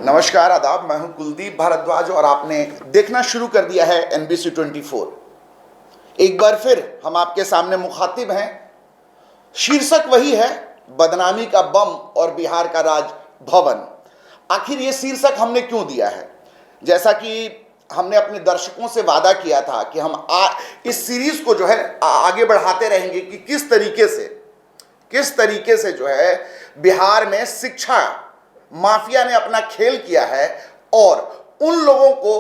नमस्कार, आदाब। मैं हूं कुलदीप भारद्वाज और आपने देखना शुरू कर दिया है NBC 24। एक बार फिर हम आपके सामने मुखातिब हैं। शीर्षक वही है, बदनामी का बम और बिहार का राज भवन। आखिर ये शीर्षक हमने क्यों दिया है? जैसा कि हमने अपने दर्शकों से वादा किया था कि हम इस सीरीज को जो है आगे बढ़ाते रहेंगे कि किस तरीके से जो है बिहार में शिक्षा माफिया ने अपना खेल किया है और उन लोगों को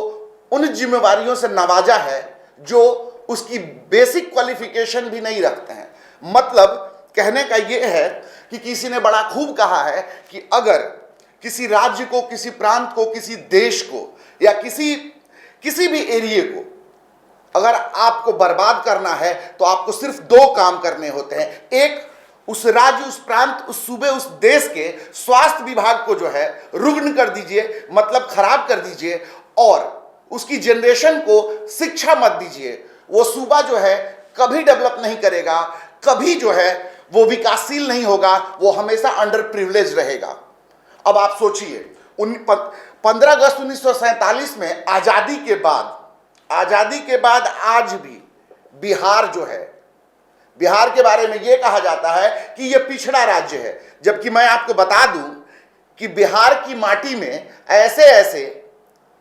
उन जिम्मेवारियों से नवाजा है जो उसकी बेसिक क्वालिफिकेशन भी नहीं रखते हैं। मतलब कहने का यह है कि किसी ने बड़ा खूब कहा है कि अगर किसी राज्य को, किसी प्रांत को, किसी देश को या किसी भी एरिया को अगर आपको बर्बाद करना है तो आपको सिर्फ दो काम करने होते हैं। एक, उस राज्य, उस प्रांत, उस सूबे, उस देश के स्वास्थ्य विभाग को जो है रुग्ण कर दीजिए, मतलब खराब कर दीजिए, और उसकी जनरेशन को शिक्षा मत दीजिए। वो सूबा जो है कभी डेवलप नहीं करेगा, कभी जो है वो विकासशील नहीं होगा, वो हमेशा अंडर प्रिविलेज रहेगा। अब आप सोचिए, 15 अगस्त 1947 में आजादी के बाद आज भी बिहार जो है, बिहार के बारे में यह कहा जाता है कि यह पिछड़ा राज्य है, जबकि मैं आपको बता दूं कि बिहार की माटी में ऐसे ऐसे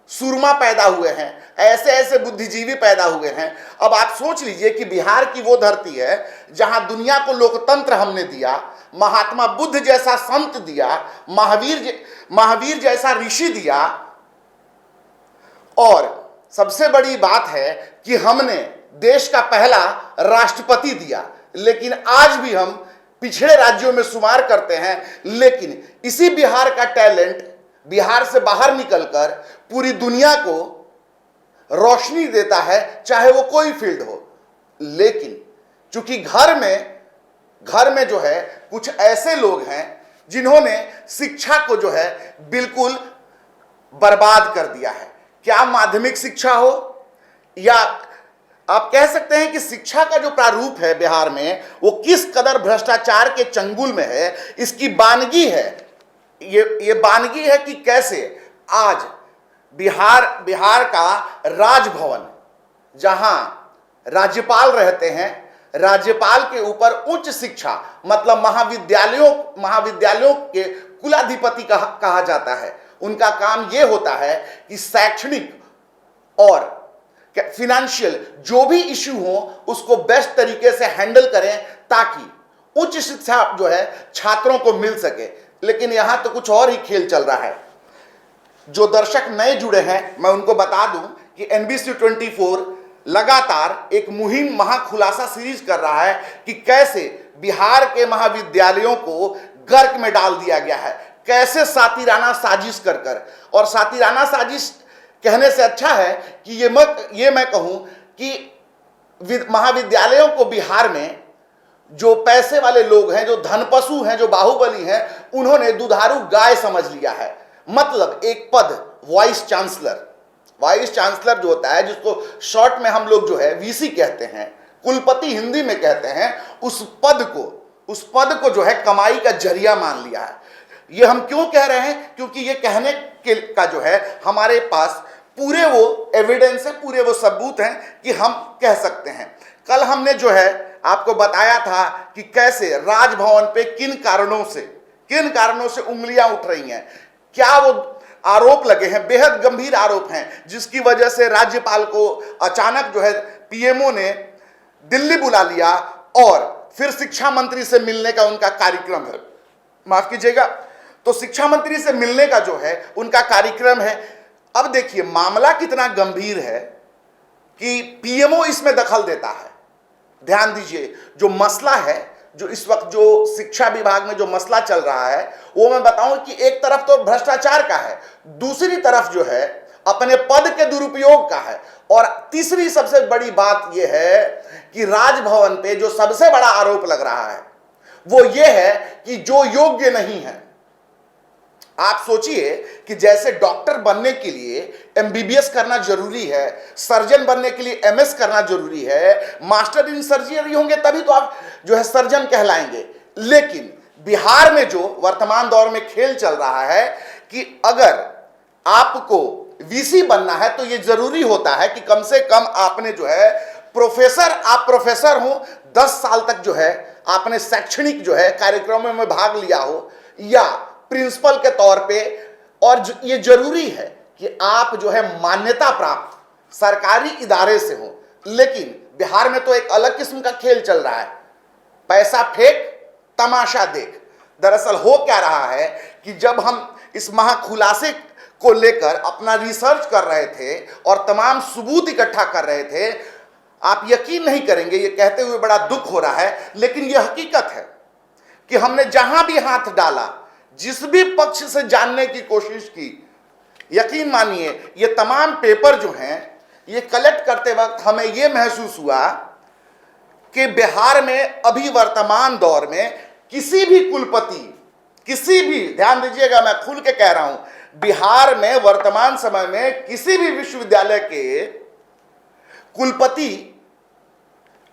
सूरमा पैदा हुए हैं, ऐसे ऐसे बुद्धिजीवी पैदा हुए हैं। अब आप सोच लीजिए कि बिहार की वो धरती है जहां दुनिया को लोकतंत्र हमने दिया, महात्मा बुद्ध जैसा संत दिया, महावीर जैसा ऋषि दिया, और सबसे बड़ी बात है कि हमने देश का पहला राष्ट्रपति दिया। लेकिन आज भी हम पिछड़े राज्यों में शुमार करते हैं। लेकिन इसी बिहार का टैलेंट बिहार से बाहर निकलकर पूरी दुनिया को रोशनी देता है, चाहे वो कोई फील्ड हो। लेकिन चूंकि घर में जो है कुछ ऐसे लोग हैं जिन्होंने शिक्षा को जो है बिल्कुल बर्बाद कर दिया है। क्या माध्यमिक शिक्षा हो, या आप कह सकते हैं कि शिक्षा का जो प्रारूप है बिहार में, वो किस कदर भ्रष्टाचार के चंगुल में है, इसकी बानगी है। ये बानगी है कि कैसे आज बिहार का राजभवन, जहां राज्यपाल रहते हैं, राज्यपाल के ऊपर उच्च शिक्षा मतलब महाविद्यालयों के कुलाधिपति कहा जाता है। उनका काम यह होता है कि शैक्षणिक और फिनेंशियल जो भी इश्यू हो उसको बेस्ट तरीके से हैंडल करें ताकि उच्च शिक्षा जो है छात्रों को मिल सके। लेकिन यहां तो कुछ और ही खेल चल रहा है। जो दर्शक नए जुड़े हैं, मैं उनको बता दूं कि NBC 24 लगातार एक मुहिम महाखुलासा सीरीज कर रहा है कि कैसे बिहार के महाविद्यालयों को गर्क में डाल दिया गया है, कैसे सातिराना साजिश कर और सातिराना साजिश कहने से अच्छा है कि ये मैं कहूं कि महाविद्यालयों को बिहार में जो पैसे वाले लोग हैं, जो धनपशु हैं, जो बाहुबली हैं, उन्होंने दुधारू गाय समझ लिया है। मतलब एक पद वाइस चांसलर जो होता है, जिसको शॉर्ट में हम लोग जो है VC कहते हैं, कुलपति हिंदी में कहते हैं, उस पद को जो है कमाई का जरिया मान लिया है। ये हम क्यों कह रहे हैं? क्योंकि ये कहने का जो है हमारे पास पूरे वो एविडेंस है, पूरे वो सबूत हैं कि हम कह सकते हैं। कल हमने जो है आपको बताया था कि कैसे राजभवन पे किन कारणों से उंगलियां उठ रही हैं, क्या वो आरोप लगे हैं, बेहद गंभीर आरोप हैं, जिसकी वजह से राज्यपाल को अचानक जो है PMO ने दिल्ली बुला लिया और फिर शिक्षा मंत्री से मिलने का उनका कार्यक्रम है। माफ कीजिएगा, तो शिक्षा मंत्री से मिलने का जो है उनका कार्यक्रम है। अब देखिए मामला कितना गंभीर है कि PMO इसमें दखल देता है। ध्यान दीजिए, जो मसला है, जो इस वक्त जो शिक्षा विभाग में जो मसला चल रहा है, वो मैं बताऊं कि एक तरफ तो भ्रष्टाचार का है, दूसरी तरफ जो है अपने पद के दुरुपयोग का है, और तीसरी सबसे बड़ी बात यह है कि राजभवन पे जो सबसे बड़ा आरोप लग रहा है वो ये है कि जो योग्य नहीं है। आप सोचिए कि जैसे डॉक्टर बनने के लिए MBBS करना जरूरी है, सर्जन बनने के लिए MS करना जरूरी है, मास्टर इन सर्जरी होंगे तभी तो आप जो है सर्जन कहलाएंगे। लेकिन बिहार में जो वर्तमान दौर में खेल चल रहा है कि अगर आपको वीसी बनना है तो ये जरूरी होता है कि कम से कम आपने जो है आप प्रोफेसर हो, 10 साल तक जो है आपने शैक्षणिक जो है कार्यक्रमों में भाग लिया हो या प्रिंसिपल के तौर पे, और ये जरूरी है कि आप जो है मान्यता प्राप्त सरकारी इदारे से हो। लेकिन बिहार में तो एक अलग किस्म का खेल चल रहा है, पैसा फेंक तमाशा देख। दरअसल हो क्या रहा है कि जब हम इस महाखुलासे को लेकर अपना रिसर्च कर रहे थे और तमाम सबूत इकट्ठा कर रहे थे, आप यकीन नहीं करेंगे, ये कहते हुए बड़ा दुख हो रहा है लेकिन यह हकीकत है कि हमने जहां भी हाथ डाला, जिस भी पक्ष से जानने की कोशिश की, यकीन मानिए ये तमाम पेपर जो हैं ये कलेक्ट करते वक्त हमें ये महसूस हुआ कि बिहार में अभी वर्तमान दौर में किसी भी कुलपति, किसी भी, ध्यान दीजिएगा मैं खुल के कह रहा हूं, बिहार में वर्तमान समय में किसी भी विश्वविद्यालय के कुलपति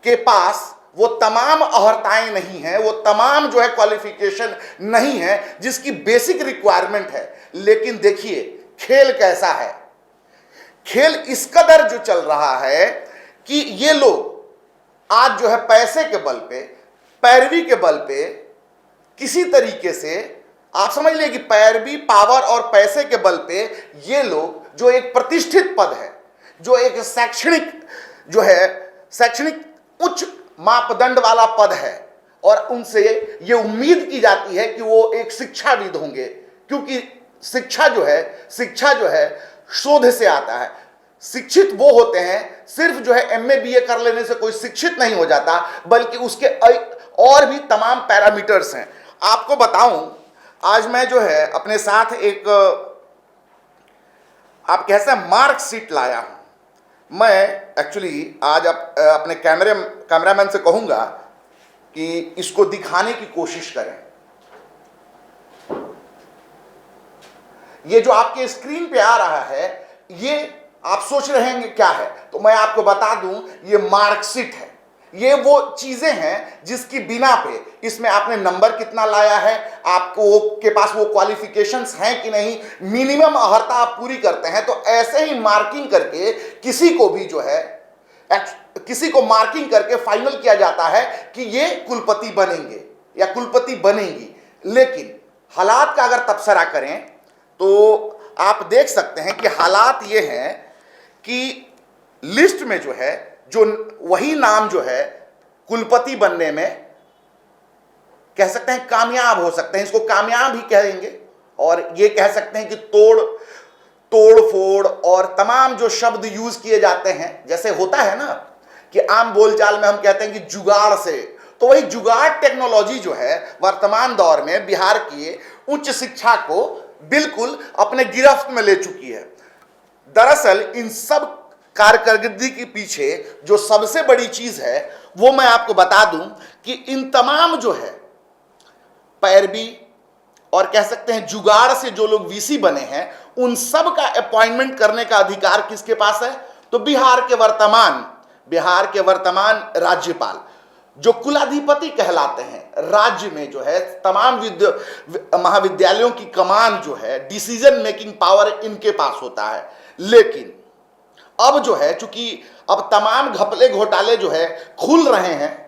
के पास वो तमाम अहर्ताएं नहीं है, वो तमाम जो है क्वालिफिकेशन नहीं है जिसकी बेसिक रिक्वायरमेंट है। लेकिन देखिए खेल कैसा है, खेल इस कदर जो चल रहा है कि ये लोग आज जो है पैसे के बल पे, पैरवी के बल पे, किसी तरीके से आप समझ लीजिए कि पैरवी, पावर और पैसे के बल पे ये लोग जो एक प्रतिष्ठित पद है, जो एक शैक्षणिक उच्च मापदंड वाला पद है, और उनसे ये उम्मीद की जाती है कि वो एक शिक्षाविद होंगे, क्योंकि शिक्षा जो है शोध से आता है। शिक्षित वो होते हैं, सिर्फ जो है एमए बीए कर लेने से कोई शिक्षित नहीं हो जाता, बल्कि उसके और भी तमाम पैरामीटर्स हैं। आपको बताऊं, आज मैं जो है अपने साथ एक, आप कह सकते हैं, मार्कशीट लाया हूं। मैं एक्चुअली आज अपने कैमरामैन से कहूंगा कि इसको दिखाने की कोशिश करें। ये जो आपके स्क्रीन पे आ रहा है, ये आप सोच रहे हैं क्या है, तो मैं आपको बता दूं ये मार्कशीट है। ये वो चीजें हैं जिसकी बिना पे इसमें आपने नंबर कितना लाया है, आपको के पास वो क्वालिफिकेशंस हैं कि नहीं, मिनिमम अहर्ता आप पूरी करते हैं, तो ऐसे ही मार्किंग करके किसी को भी जो है किसी को मार्किंग करके फाइनल किया जाता है कि ये कुलपति बनेंगे या कुलपति बनेंगी। लेकिन हालात का अगर तबसरा करें तो आप देख सकते हैं कि हालात ये हैं कि लिस्ट में जो है जो वही नाम जो है कुलपति बनने में कह सकते हैं कामयाब हो सकते हैं, इसको कामयाब ही कहेंगे, और ये कह सकते हैं कि तोड़ फोड़ और तमाम जो शब्द यूज किए जाते हैं, जैसे होता है ना कि आम बोलचाल में हम कहते हैं कि जुगाड़ से, तो वही जुगाड़ टेक्नोलॉजी जो है वर्तमान दौर में बिहार की उच्च शिक्षा को बिल्कुल अपने गिरफ्त में ले चुकी है। दरअसल इन सब कारकर्दगी के पीछे जो सबसे बड़ी चीज है वो मैं आपको बता दूं कि इन तमाम जो है पैरवी और कह सकते हैं जुगाड़ से जो लोग वीसी बने हैं, उन सब का अपॉइंटमेंट करने का अधिकार किसके पास है? तो बिहार के वर्तमान राज्यपाल, जो कुलाधिपति कहलाते हैं, राज्य में जो है तमाम महाविद्यालयों की कमान जो है, डिसीजन मेकिंग पावर इनके पास होता है। लेकिन अब जो है चूंकि अब तमाम घपले घोटाले जो है खुल रहे हैं,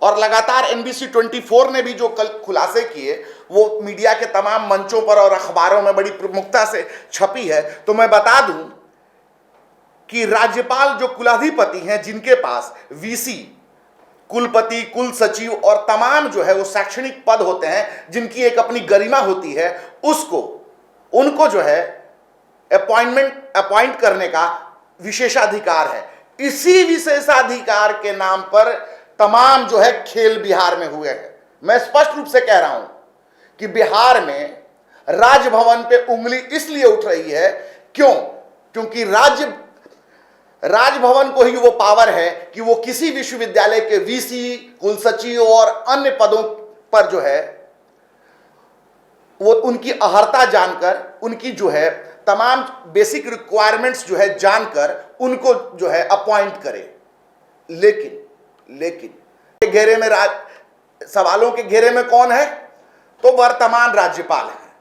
और लगातार NBC 24 ने भी जो कल खुलासे किए वो मीडिया के तमाम मंचों पर और अखबारों में बड़ी प्रमुखता से छपी है, तो मैं बता दूं कि राज्यपाल जो कुलाधिपति हैं, जिनके पास वीसी, कुलपति, कुल सचिव और तमाम जो है वो शैक्षणिक पद होते हैं, जिनकी एक अपनी गरिमा होती है, उनको जो है अपॉइंट करने का विशेषाधिकार है। इसी विशेषाधिकार के नाम पर तमाम जो है खेल बिहार में हुए हैं। मैं स्पष्ट रूप से कह रहा हूं कि बिहार में राजभवन पे उंगली इसलिए उठ रही है, क्योंकि राजभवन को ही वो पावर है कि वो किसी विश्वविद्यालय के वीसी, कुल सचिव और अन्य पदों पर जो है वो उनकी अहर्ता जानकर, उनकी जो है तमाम बेसिक रिक्वायरमेंट्स जो है जानकर उनको जो है अपॉइंट करे। लेकिन घेरे में सवालों के घेरे में कौन है? तो वर्तमान राज्यपाल है।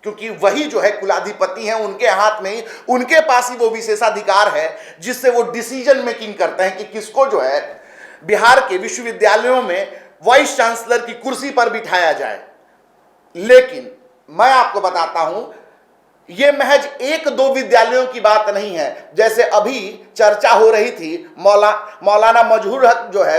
क्योंकि वही जो है कुलाधिपति हैं, उनके हाथ में ही, उनके पास ही वो विशेषाधिकार है जिससे वो डिसीजन मेकिंग करते हैं कि किसको जो है बिहार के विश्वविद्यालयों में वाइस चांसलर की कुर्सी पर बिठाया जाए। लेकिन मैं आपको बताता हूं, यह महज एक दो विद्यालयों की बात नहीं है। जैसे अभी चर्चा हो रही थी, मौलाना मजहूर हक जो है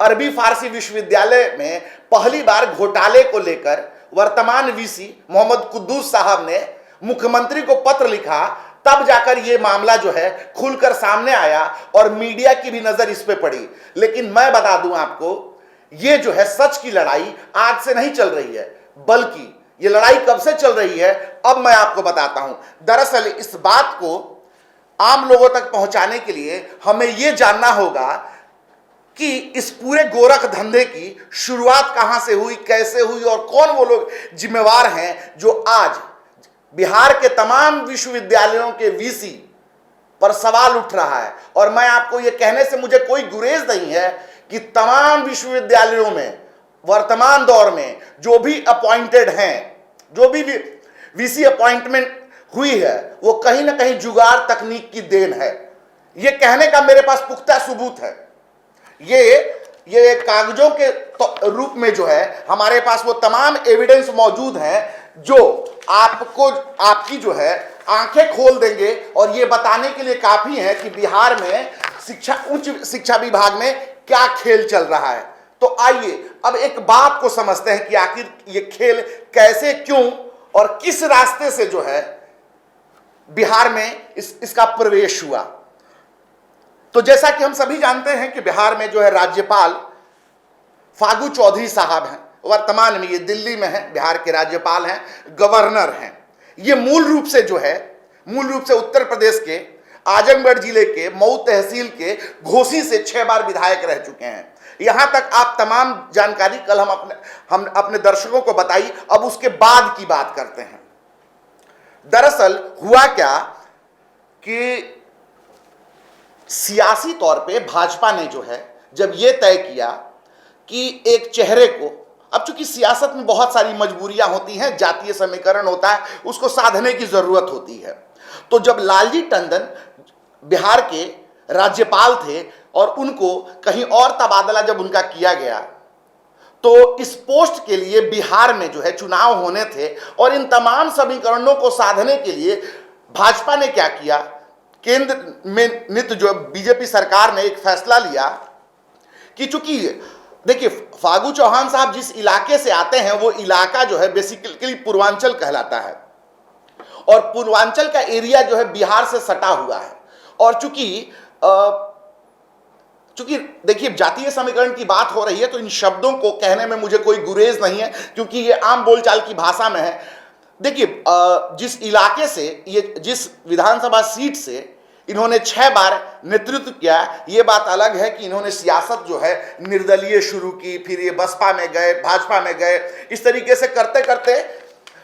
अरबी फारसी विश्वविद्यालय में पहली बार घोटाले को लेकर वर्तमान वीसी मोहम्मद कुद्दूस साहब ने मुख्यमंत्री को पत्र लिखा, तब जाकर यह मामला जो है खुलकर सामने आया और मीडिया की भी नजर इस पे पड़ी। लेकिन मैं बता दूं आपको, यह जो है सच की लड़ाई आज से नहीं चल रही है, बल्कि ये लड़ाई कब से चल रही है अब मैं आपको बताता हूं। दरअसल इस बात को आम लोगों तक पहुंचाने के लिए हमें यह जानना होगा कि इस पूरे गोरख धंधे की शुरुआत कहां से हुई, कैसे हुई और कौन वो लोग जिम्मेवार हैं जो आज बिहार के तमाम विश्वविद्यालयों के वीसी पर सवाल उठ रहा है। और मैं आपको यह कहने से मुझे कोई गुरेज नहीं है कि तमाम विश्वविद्यालयों में वर्तमान दौर में जो भी अपॉइंटेड हैं, जो भी वीसी अपॉइंटमेंट हुई है, वो कहीं ना कहीं जुगाड़ तकनीक की देन है। ये कहने का मेरे पास पुख्ता सबूत है। ये कागजों के रूप में जो है हमारे पास वो तमाम एविडेंस मौजूद हैं जो आपको, आपकी जो है आंखें खोल देंगे और ये बताने के लिए काफी है कि बिहार में उच्च शिक्षा विभाग में क्या खेल चल रहा है। तो आइए अब एक बात को समझते हैं कि आखिर ये खेल कैसे, क्यों और किस रास्ते से जो है बिहार में इसका प्रवेश हुआ। तो जैसा कि हम सभी जानते हैं कि बिहार में जो है राज्यपाल फागू चौधरी साहब हैं, वर्तमान में ये दिल्ली में हैं, बिहार के राज्यपाल हैं, गवर्नर हैं। ये मूल रूप से उत्तर प्रदेश के आजमगढ़ जिले के मऊ तहसील के घोसी से 6 बार विधायक रह चुके हैं। यहां तक आप तमाम जानकारी कल हम अपने दर्शकों को बताई। अब उसके बाद की बात करते हैं। दरअसल हुआ क्या कि सियासी तौर पे भाजपा ने जो है जब यह तय किया कि एक चेहरे को, अब चूंकि सियासत में बहुत सारी मजबूरियां होती हैं, जातीय समीकरण होता है, उसको साधने की जरूरत होती है। तो जब लालजी टंडन बिहार के राज्यपाल थे और उनको कहीं और तबादला जब उनका किया गया, तो इस पोस्ट के लिए बिहार में जो है चुनाव होने थे और इन तमाम समीकरणों को साधने के लिए भाजपा ने क्या किया, केंद्र में नित जो बीजेपी सरकार ने एक फैसला लिया कि चूंकि देखिए फागू चौहान साहब जिस इलाके से आते हैं वो इलाका जो है बेसिकली पूर्वांचल कहलाता है और पूर्वांचल का एरिया जो है बिहार से सटा हुआ है। और चूंकि देखिए जातीय समीकरण की बात हो रही है तो इन शब्दों को कहने में मुझे कोई गुरेज नहीं है क्योंकि ये आम बोलचाल की भाषा में है। देखिए जिस इलाके से, ये जिस विधानसभा सीट से इन्होंने 6 बार नेतृत्व किया, ये बात अलग है कि इन्होंने सियासत जो है निर्दलीय शुरू की, फिर ये बसपा में गए, भाजपा में गए, इस तरीके से करते करते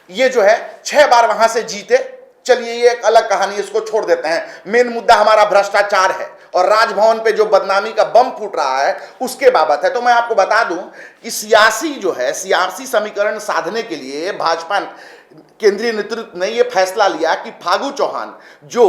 ये जो है 6 बार वहां से जीते। चलिए ये एक अलग कहानी, इसको छोड़ देते हैं। मेन मुद्दा हमारा भ्रष्टाचार है और राजभवन पे जो बदनामी का बम फूट रहा है उसके बाबत है। तो मैं आपको बता दूं कि सियासी समीकरण साधने के लिए भाजपा केंद्रीय नेतृत्व ने यह फैसला लिया कि फागू चौहान जो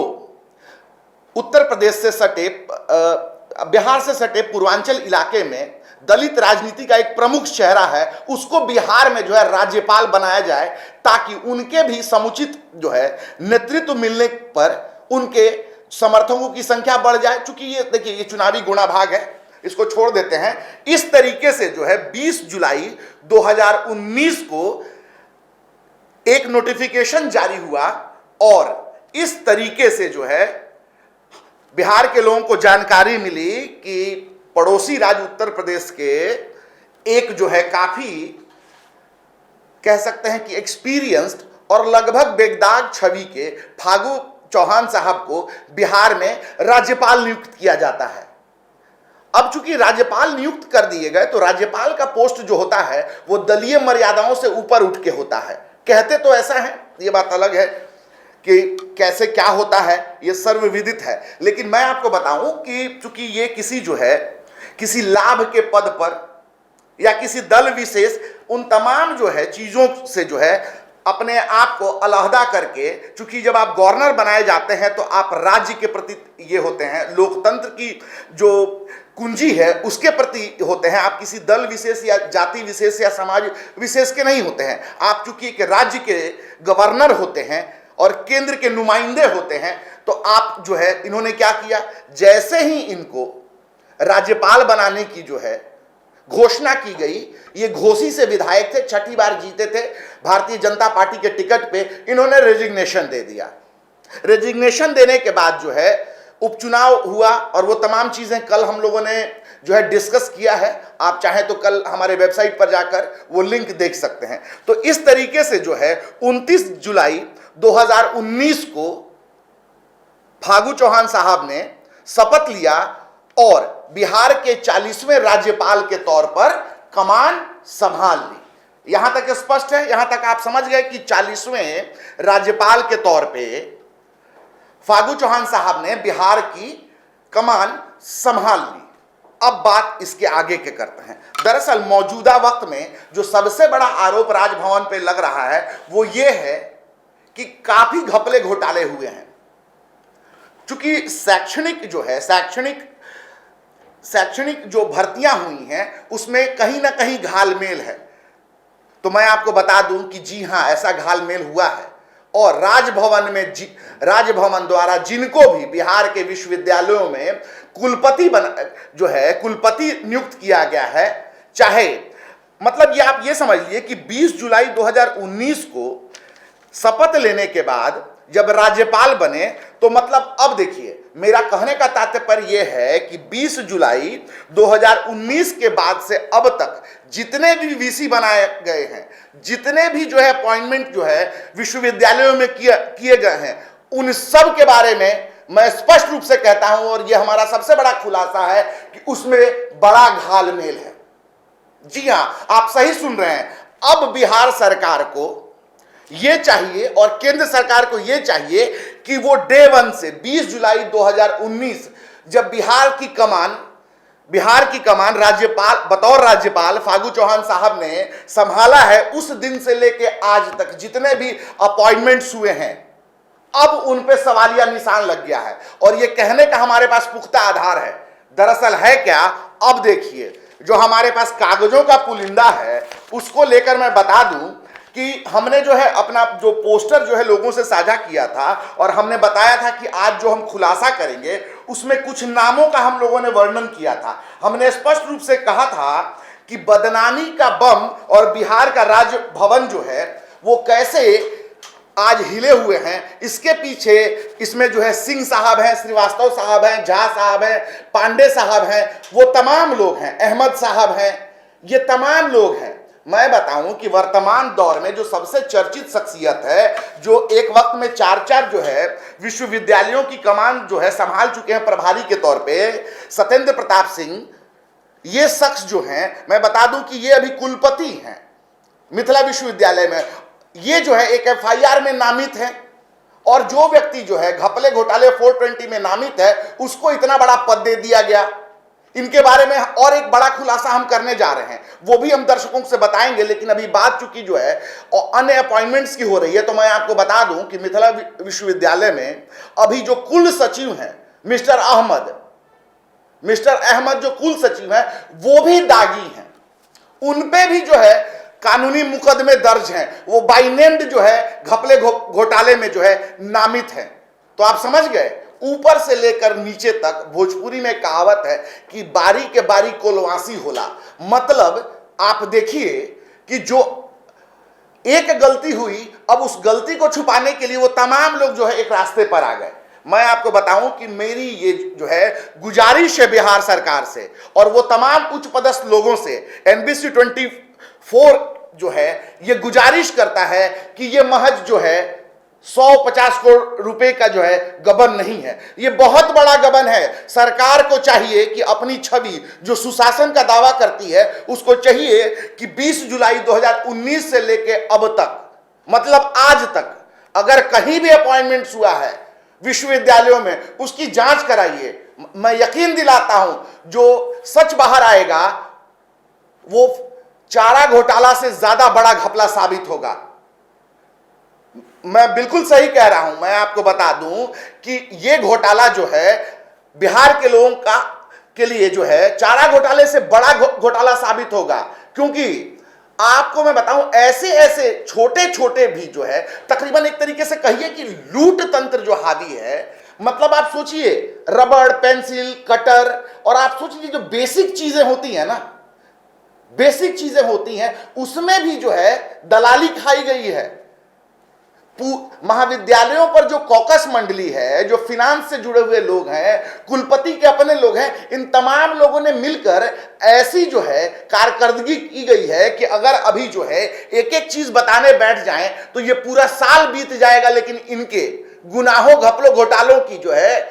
उत्तर प्रदेश से सटे, बिहार से सटे पूर्वांचल इलाके में दलित राजनीति का एक प्रमुख चेहरा है, उसको बिहार में जो है राज्यपाल बनाया जाए ताकि उनके भी समुचित जो है नेतृत्व मिलने पर उनके समर्थकों की संख्या बढ़ जाए। चूंकि ये देखिए ये चुनावी गुणाभाग है, इसको छोड़ देते हैं। इस तरीके से जो है 20 जुलाई 2019 को एक नोटिफिकेशन जारी हुआ और इस तरीके से जो है बिहार के लोगों को जानकारी मिली कि पड़ोसी राज्य उत्तर प्रदेश के एक जो है काफी कह सकते हैं कि एक्सपीरियंस्ड और लगभग बेगदाग छवि के फागू चौहान साहब को बिहार में राज्यपाल नियुक्त किया जाता है। अब चूंकि राज्यपाल नियुक्त कर दिए गए तो राज्यपाल का पोस्ट जो होता है वो दलीय मर्यादाओं से ऊपर उठ के होता है। कहते तो ऐसा है, ये बात अलग है कि कैसे क्या होता है, ये सर्वविदित है। लेकिन मैं आपको बताऊं कि चूंकि ये किसी लाभ के पद पर या किसी दल विशेष, उन तमाम जो है चीजों से जो है अपने आप को अलहदा करके, चूंकि जब आप गवर्नर बनाए जाते हैं तो आप राज्य के प्रति ये होते हैं, लोकतंत्र की जो कुंजी है उसके प्रति होते हैं, आप किसी दल विशेष या जाति विशेष या समाज विशेष के नहीं होते हैं। आप चूंकि एक राज्य के गवर्नर होते हैं और केंद्र के नुमाइंदे होते हैं, तो आप जो है, इन्होंने क्या किया, जैसे ही इनको राज्यपाल बनाने की जो है घोषणा की गई, ये घोसी से विधायक थे, छठी बार जीते थे भारतीय जनता पार्टी के टिकट पे, इन्होंने रेजिग्नेशन दे दिया। रेजिग्नेशन देने के बाद जो है उपचुनाव हुआ और वो तमाम चीजें कल हम लोगों ने जो है डिस्कस किया है। आप चाहें तो कल हमारे वेबसाइट पर जाकर वो लिंक देख सकते हैं। तो इस तरीके से जो है 29 जुलाई 2019 को फागू चौहान साहब ने शपथ लिया और बिहार के 40वें राज्यपाल के तौर पर कमान संभाल ली। यहां तक स्पष्ट है, यहां तक आप समझ गए कि 40वें राज्यपाल के तौर पे फागू चौहान साहब ने बिहार की कमान संभाल ली। अब बात इसके आगे के करते हैं। दरअसल मौजूदा वक्त में जो सबसे बड़ा आरोप राजभवन पे लग रहा है वो ये है कि काफी घपले घोटाले हुए हैं। चूंकि शैक्षणिक जो भर्तियां हुई हैं उसमें कहीं ना कहीं घालमेल है। तो मैं आपको बता दूं कि जी हां, ऐसा घालमेल हुआ है और राजभवन द्वारा जिनको भी बिहार के विश्वविद्यालयों में कुलपति नियुक्त किया गया है, चाहे मतलब ये आप ये समझ लिए कि 20 जुलाई 2019 को शपथ लेने के बाद जब राज्यपाल बने, तो मतलब अब देखिए, मेरा कहने का तात्पर्य यह है कि 20 जुलाई 2019 के बाद से अब तक जितने भी वीसी बनाए गए हैं, जितने भी जो है अपॉइंटमेंट जो है विश्वविद्यालयों में किए गए हैं, उन सब के बारे में मैं स्पष्ट रूप से कहता हूं और यह हमारा सबसे बड़ा खुलासा है कि उसमें बड़ा घालमेल है। जी हां, आप सही सुन रहे हैं। अब बिहार सरकार को ये चाहिए और केंद्र सरकार को ये चाहिए कि वो डे वन से 20 जुलाई 2019 जब बिहार की कमान बतौर राज्यपाल फागू चौहान साहब ने संभाला है, उस दिन से लेके आज तक जितने भी अपॉइंटमेंट्स हुए हैं, अब उन पे सवालिया निशान लग गया है। और ये कहने का हमारे पास पुख्ता आधार है। दरअसल है क्या, अब देखिए, जो हमारे पास कागजों का पुलिंदा है उसको लेकर मैं बता दूं कि हमने जो है अपना जो पोस्टर जो है लोगों से साझा किया था और हमने बताया था कि आज जो हम खुलासा करेंगे उसमें कुछ नामों का हम लोगों ने वर्णन किया था। हमने स्पष्ट रूप से कहा था कि बदनामी का बम और बिहार का राजभवन जो है वो कैसे आज हिले हुए हैं, इसके पीछे इसमें जो है सिंह साहब हैं, श्रीवास्तव साहब हैं, झा साहब हैं, पांडे साहब हैं, वो तमाम लोग हैं, अहमद साहब हैं, ये तमाम लोग हैं। मैं बताऊं कि वर्तमान दौर में जो सबसे चर्चित शख्सियत है, जो एक वक्त में 4 जो है विश्वविद्यालयों की कमान जो है संभाल चुके हैं प्रभारी के तौर पे, सत्येंद्र प्रताप सिंह, ये शख्स जो हैं, मैं बता दूं कि ये अभी कुलपति हैं मिथिला विश्वविद्यालय में। ये जो है एक FIR में नामित है और जो व्यक्ति जो है घपले घोटाले 420 में नामित है उसको इतना बड़ा पद दे दिया गया। इनके बारे में और एक बड़ा खुलासा हम करने जा रहे हैं, वो भी हम दर्शकों से बताएंगे। लेकिन अभी बात चूंकि जो है और अन्य अपॉइंटमेंट्स की हो रही है, तो मैं आपको बता दूं कि मिथिला विश्वविद्यालय में अभी जो कुल सचिव हैं मिस्टर अहमद जो कुल सचिव हैं वो भी दागी हैं। उन पे भी जो है कानूनी मुकदमे दर्ज हैं, वो बाई नेम्ड जो है घपले घोटाले में जो है नामित हैं। तो आप समझ गए, ऊपर से लेकर नीचे तक भोजपुरी में कहावत है कि बारी के बारी कोलवासी होला। मतलब आप देखिए कि जो एक गलती हुई, अब उस गलती को छुपाने के लिए वो तमाम लोग जो है एक रास्ते पर आ गए। मैं आपको बताऊं कि मेरी ये जो है गुजारिश है बिहार सरकार से और वो तमाम उच्च पदस्थ लोगों से, NBC 24 जो है ये गुजारिश करता है कि ये महज जो है 150 करोड़ रुपए का जो है गबन नहीं है, ये बहुत बड़ा गबन है। सरकार को चाहिए कि अपनी छवि जो सुशासन का दावा करती है उसको चाहिए कि 20 जुलाई 2019 से लेके अब तक, मतलब आज तक, अगर कहीं भी अपॉइंटमेंट हुआ है विश्वविद्यालयों में उसकी जांच कराइए। मैं यकीन दिलाता हूं जो सच बाहर आएगा वो चारा घोटाला से ज्यादा बड़ा घपला साबित होगा। मैं बिल्कुल सही कह रहा हूं। मैं आपको बता दूं कि ये घोटाला जो है बिहार के लोगों का के लिए जो है चारा घोटाले से बड़ा घोटाला साबित होगा, क्योंकि आपको मैं बताऊं ऐसे ऐसे छोटे छोटे भी जो है तकरीबन एक तरीके से कहिए कि लूट तंत्र जो हावी है। मतलब आप सोचिए रबड़, पेंसिल, कटर, और आप सोचिए जो बेसिक चीजें होती हैं ना, बेसिक चीजें होती हैं, उसमें भी जो है दलाली खाई गई है। महाविद्यालयों पर जो कॉकस मंडली है, जो फिनांस से जुड़े हुए लोग हैं, कुलपति के अपने लोग हैं, इन तमाम लोगों ने मिलकर ऐसी जो है कारकर्दगी की गई है कि अगर अभी जो है एक एक चीज बताने बैठ जाएं तो ये पूरा साल बीत जाएगा, लेकिन इनके गुनाहों, घपलों, घोटालों की जो है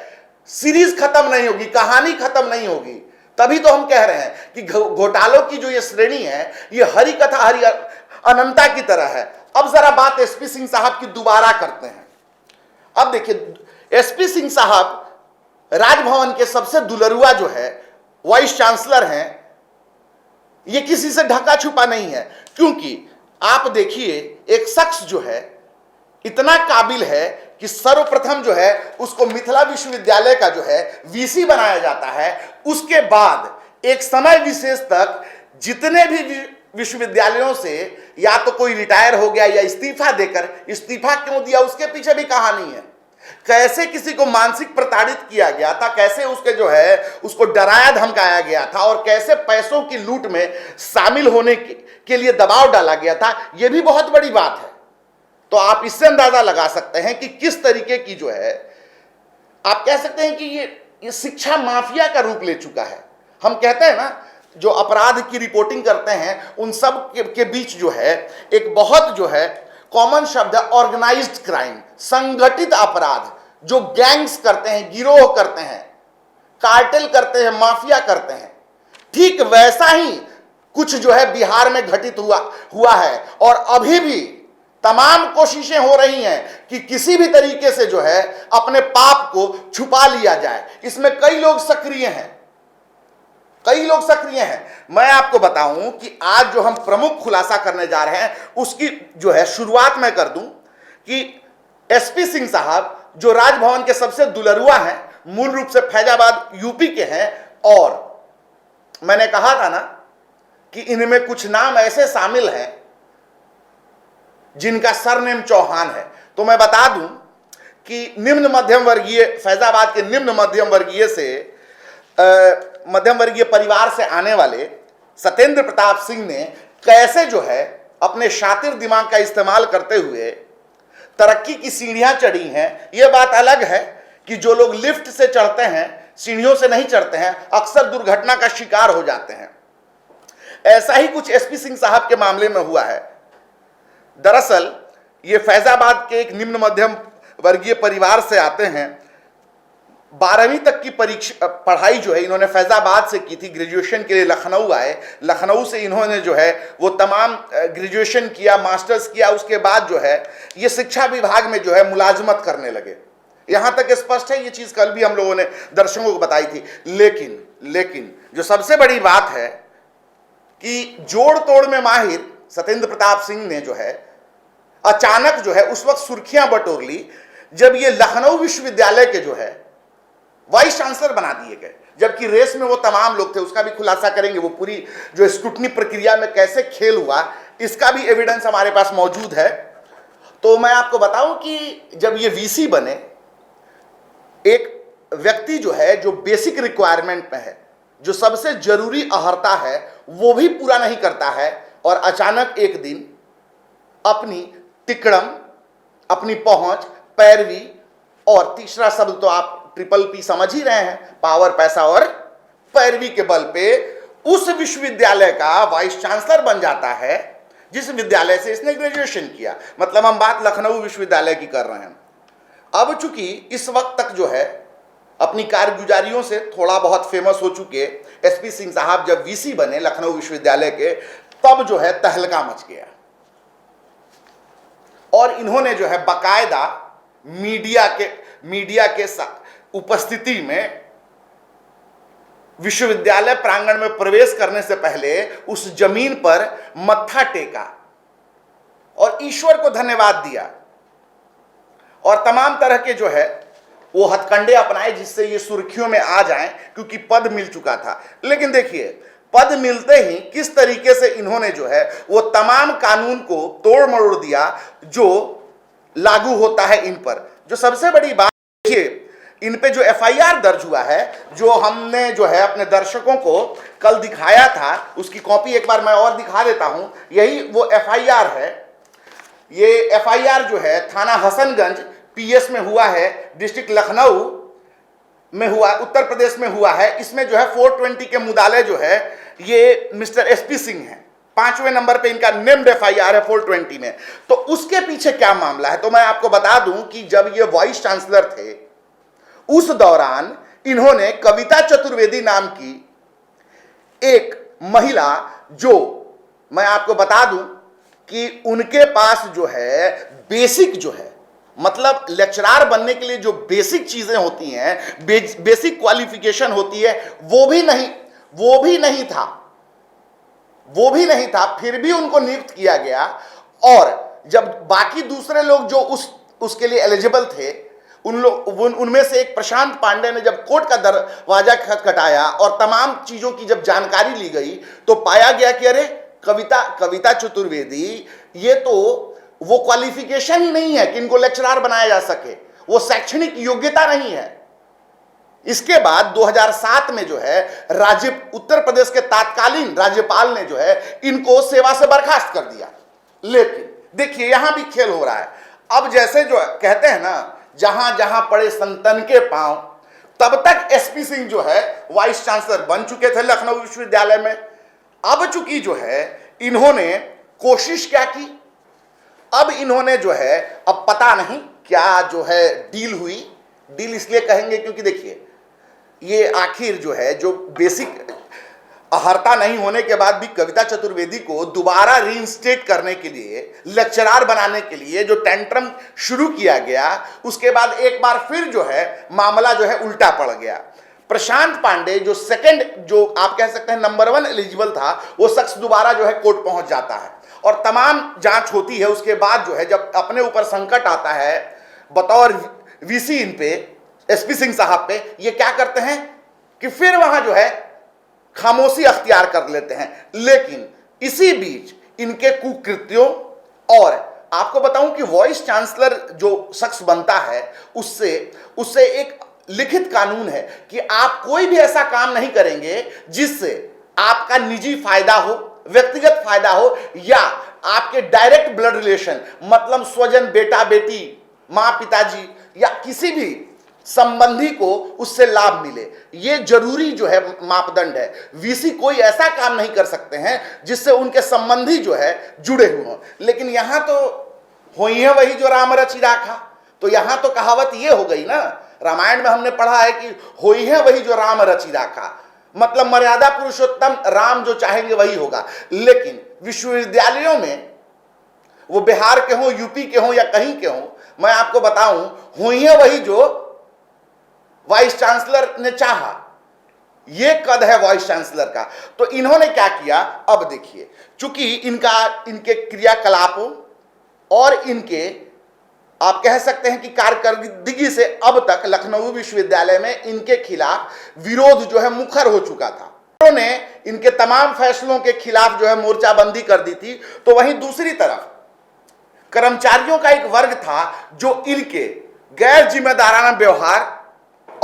सीरीज खत्म नहीं होगी, कहानी खत्म नहीं होगी। तभी तो हम कह रहे हैं कि घोटालों की जो ये श्रेणी है ये हरि कथा, हरि अनंता की तरह है। अब जरा बात एसपी सिंह साहब की दोबारा करते हैं। अब देखिए एसपी सिंह साहब राजभवन के सबसे दुलरुआ जो है वाइस चांसलर हैं। ये किसी से ढका छुपा नहीं है, क्योंकि आप देखिए एक शख्स जो है इतना काबिल है कि सर्वप्रथम जो है उसको मिथिला विश्वविद्यालय का जो है वीसी बनाया जाता है। उसके बाद एक समय विशेष तक जितने भी विश्वविद्यालयों से या तो कोई रिटायर हो गया या इस्तीफा देकर, इस्तीफा क्यों दिया उसके पीछे भी कहानी है। कैसे किसी को मानसिक प्रताड़ित किया गया था, कैसे उसके जो है उसको डराया धमकाया गया था, और कैसे पैसों की लूट में शामिल होने के लिए दबाव डाला गया था, यह भी बहुत बड़ी बात है। तो आप इससे अंदाजा लगा सकते हैं कि किस तरीके की जो है, आप कह सकते हैं कि ये शिक्षा माफिया का रूप ले चुका है। हम कहते हैं ना, जो अपराध की रिपोर्टिंग करते हैं उन सब के बीच जो है एक बहुत जो है कॉमन शब्द है ऑर्गेनाइज्ड क्राइम, संगठित अपराध, जो गैंग्स करते हैं, गिरोह करते हैं, कार्टेल करते हैं, माफिया करते हैं। ठीक वैसा ही कुछ जो है बिहार में घटित हुआ है, और अभी भी तमाम कोशिशें हो रही हैं कि किसी भी तरीके से जो है अपने पाप को छुपा लिया जाए। इसमें कई लोग सक्रिय हैं, कई लोग सक्रिय हैं। मैं आपको बताऊं कि आज जो हम प्रमुख खुलासा करने जा रहे हैं उसकी जो है शुरुआत मैं कर दूं कि एसपी सिंह साहब जो राजभवन के सबसे दुलरुआ हैं, मूल रूप से फैजाबाद यूपी के हैं, और मैंने कहा था ना कि इनमें कुछ नाम ऐसे शामिल हैं जिनका सरनेम चौहान है। तो मैं बता दूं कि निम्न मध्यम वर्गीय, फैजाबाद के निम्न मध्यम वर्गीय से मध्यम वर्गीय परिवार से आने वाले सत्येंद्र प्रताप सिंह ने कैसे जो है अपने शातिर दिमाग का इस्तेमाल करते हुए तरक्की की सीढ़ियां चढ़ी हैं। यह बात अलग है कि जो लोग लिफ्ट से चढ़ते हैं, सीढ़ियों से नहीं चढ़ते हैं, अक्सर दुर्घटना का शिकार हो जाते हैं। ऐसा ही कुछ एसपी सिंह साहब के मामले में हुआ है। दरअसल ये फैजाबाद के एक निम्न मध्यम वर्गीय परिवार से आते हैं। 12वीं तक की पढ़ाई जो है इन्होंने फैजाबाद से की थी। ग्रेजुएशन के लिए लखनऊ आए, लखनऊ से इन्होंने जो है वो तमाम ग्रेजुएशन किया, मास्टर्स किया। उसके बाद जो है ये शिक्षा विभाग में जो है मुलाजमत करने लगे। यहां तक स्पष्ट है, ये चीज कल भी हम लोगों ने दर्शकों को बताई थी। लेकिन जो सबसे बड़ी बात है कि जोड़ तोड़ में माहिर सत्येंद्र प्रताप सिंह ने जो है अचानक जो है उस वक्त सुर्खियां बटोर ली जब ये लखनऊ विश्वविद्यालय के जो है वाइस चांसलर बना दिए गए, जबकि रेस में वो तमाम लोग थे। उसका भी खुलासा करेंगे, वो पूरी जो स्क्रूटनी प्रक्रिया में कैसे खेल हुआ, इसका भी एविडेंस हमारे पास मौजूद है। तो मैं आपको बताऊं कि जब ये वीसी बने, एक व्यक्ति जो है जो बेसिक रिक्वायरमेंट में है, जो सबसे जरूरी अहर्ता है, वो भी पूरा नहीं करता है, और अचानक एक दिन अपनी तिकड़म, अपनी पहुंच, पैरवी, और तीसरा शब्द तो आप ट्रिपल पी समझ ही रहे हैं, पावर, पैसा और पैरवी के बल पे उस विश्वविद्यालय का वाइस चांसलर बन जाता है जिस विद्यालय से इसने ग्रेजुएशन किया। मतलब हम बात लखनऊ विश्वविद्यालय की कर रहे हैं। अब चूंकि इस वक्त तक जो है अपनी कारगुजारियों से थोड़ा बहुत फेमस हो चुके एसपी सिंह साहब जब वीसी बने लखनऊ विश्वविद्यालय के, तब जो है तहलका मच गया, और इन्होंने जो है बाकायदा मीडिया के उपस्थिति में विश्वविद्यालय प्रांगण में प्रवेश करने से पहले उस जमीन पर मत्था टेका और ईश्वर को धन्यवाद दिया और तमाम तरह के जो है वो हथकंडे अपनाए जिससे ये सुर्खियों में आ जाएं, क्योंकि पद मिल चुका था। लेकिन देखिए, पद मिलते ही किस तरीके से इन्होंने जो है वो तमाम कानून को तोड़ मरोड़ दिया जो लागू होता है इन पर। जो सबसे बड़ी बात देखिए, इन पे जो एफआईआर दर्ज हुआ है, जो हमने जो है अपने दर्शकों को कल दिखाया था, उसकी कॉपी एक बार मैं और दिखा देता हूं। यही वो एफआईआर है। ये एफआईआर जो है थाना हसनगंज पीएस में हुआ है, डिस्ट्रिक्ट लखनऊ में हुआ, उत्तर प्रदेश में हुआ है। इसमें जो है 420 के मुदाले जो है ये मिस्टर एसपी सिंह हैं। 5वें नंबर पे इनका नेम्ड एफआईआर है 420 में। तो उसके पीछे क्या मामला है, तो मैं आपको बता दूं कि जब ये वाइस चांसलर थे उस दौरान इन्होंने कविता चतुर्वेदी नाम की एक महिला, जो मैं आपको बता दूं कि उनके पास जो है बेसिक जो है, मतलब लेक्चरार बनने के लिए जो बेसिक चीजें होती हैं, बेसिक क्वालिफिकेशन होती है, वो भी नहीं था, फिर भी उनको नियुक्त किया गया। और जब बाकी दूसरे लोग जो उसके लिए एलिजिबल थे, उनमें से एक प्रशांत पांडे ने जब कोर्ट का दरवाजा खटखटाया और तमाम चीजों की जब जानकारी ली गई, तो पाया गया कि अरे कविता चतुर्वेदी, ये तो वो क्वालिफिकेशन ही नहीं है कि इनको लेक्चरार बनाया जा सके, वो शैक्षणिक योग्यता नहीं है। इसके बाद 2007 में जो है उत्तर प्रदेश के तत्कालीन राज्यपाल ने जो है इनको सेवा से बर्खास्त कर दिया। लेकिन देखिए, यहां भी खेल हो रहा है। अब जैसे जो कहते हैं ना, जहां जहां पड़े संतन के पांव, तब तक एसपी सिंह जो है वाइस चांसलर बन चुके थे लखनऊ विश्वविद्यालय में। अब चूंकि जो है इन्होंने कोशिश क्या की, अब इन्होंने जो है, अब पता नहीं क्या जो है डील हुई। डील इसलिए कहेंगे क्योंकि देखिए, ये आखिर जो है जो बेसिक अहर्ता नहीं होने के बाद भी कविता चतुर्वेदी को दोबारा रीइंस्टेट करने के लिए, लेक्चरार बनाने के लिए जो टेंट्रम शुरू किया गया, उसके बाद एक बार फिर जो है मामला जो है उल्टा पड़ गया। प्रशांत पांडे जो सेकंड, जो आप कह सकते हैं नंबर 1 एलिजिबल था, वो शख्स दोबारा जो है कोर्ट पहुंच जाता है और तमाम जांच होती है। उसके बाद जो है जब अपने ऊपर संकट आता है बतौर वीसी इन पे, एसपी सिंह साहब पे, ये क्या करते हैं कि फिर वहां जो है खामोशी अख्तियार कर लेते हैं। लेकिन इसी बीच इनके कुकृत्यों, और आपको बताऊं कि वाइस चांसलर जो शख्स बनता है उससे एक लिखित कानून है कि आप कोई भी ऐसा काम नहीं करेंगे जिससे आपका निजी फायदा हो, व्यक्तिगत फायदा हो, या आपके डायरेक्ट ब्लड रिलेशन, मतलब स्वजन, बेटा बेटी, मां पिताजी या किसी भी संबंधी को उससे लाभ मिले। ये जरूरी जो है मापदंड है। वीसी कोई ऐसा काम नहीं कर सकते हैं जिससे उनके संबंधी जो है जुड़े हुए हों। लेकिन यहां तो हो ही है वही जो राम रचि राखा। तो यहां तो कहावत ये हो गई ना, रामायण में हमने पढ़ा है कि हो ही है वही जो राम रचि राखा, मतलब मर्यादा पुरुषोत्तम राम जो चाहेंगे वही होगा। लेकिन विश्वविद्यालयों में, वो बिहार के हों, यूपी के हों या कहीं के हों, मैं आपको बताऊं, हो ही है वही जो वाइस चांसलर ने चाहा। ये कद है वाइस चांसलर का। तो इन्होंने क्या किया, अब देखिए, चूंकि इनके क्रियाकलापों और इनके, आप कह सकते हैं कि कारकर्दगी से अब तक लखनऊ विश्वविद्यालय में इनके खिलाफ विरोध जो है मुखर हो चुका था। उन्होंने इनके तमाम फैसलों के खिलाफ जो है मोर्चाबंदी कर दी थी। तो वहीं दूसरी तरफ कर्मचारियों का एक वर्ग था जो इनके गैर जिम्मेदाराना व्यवहार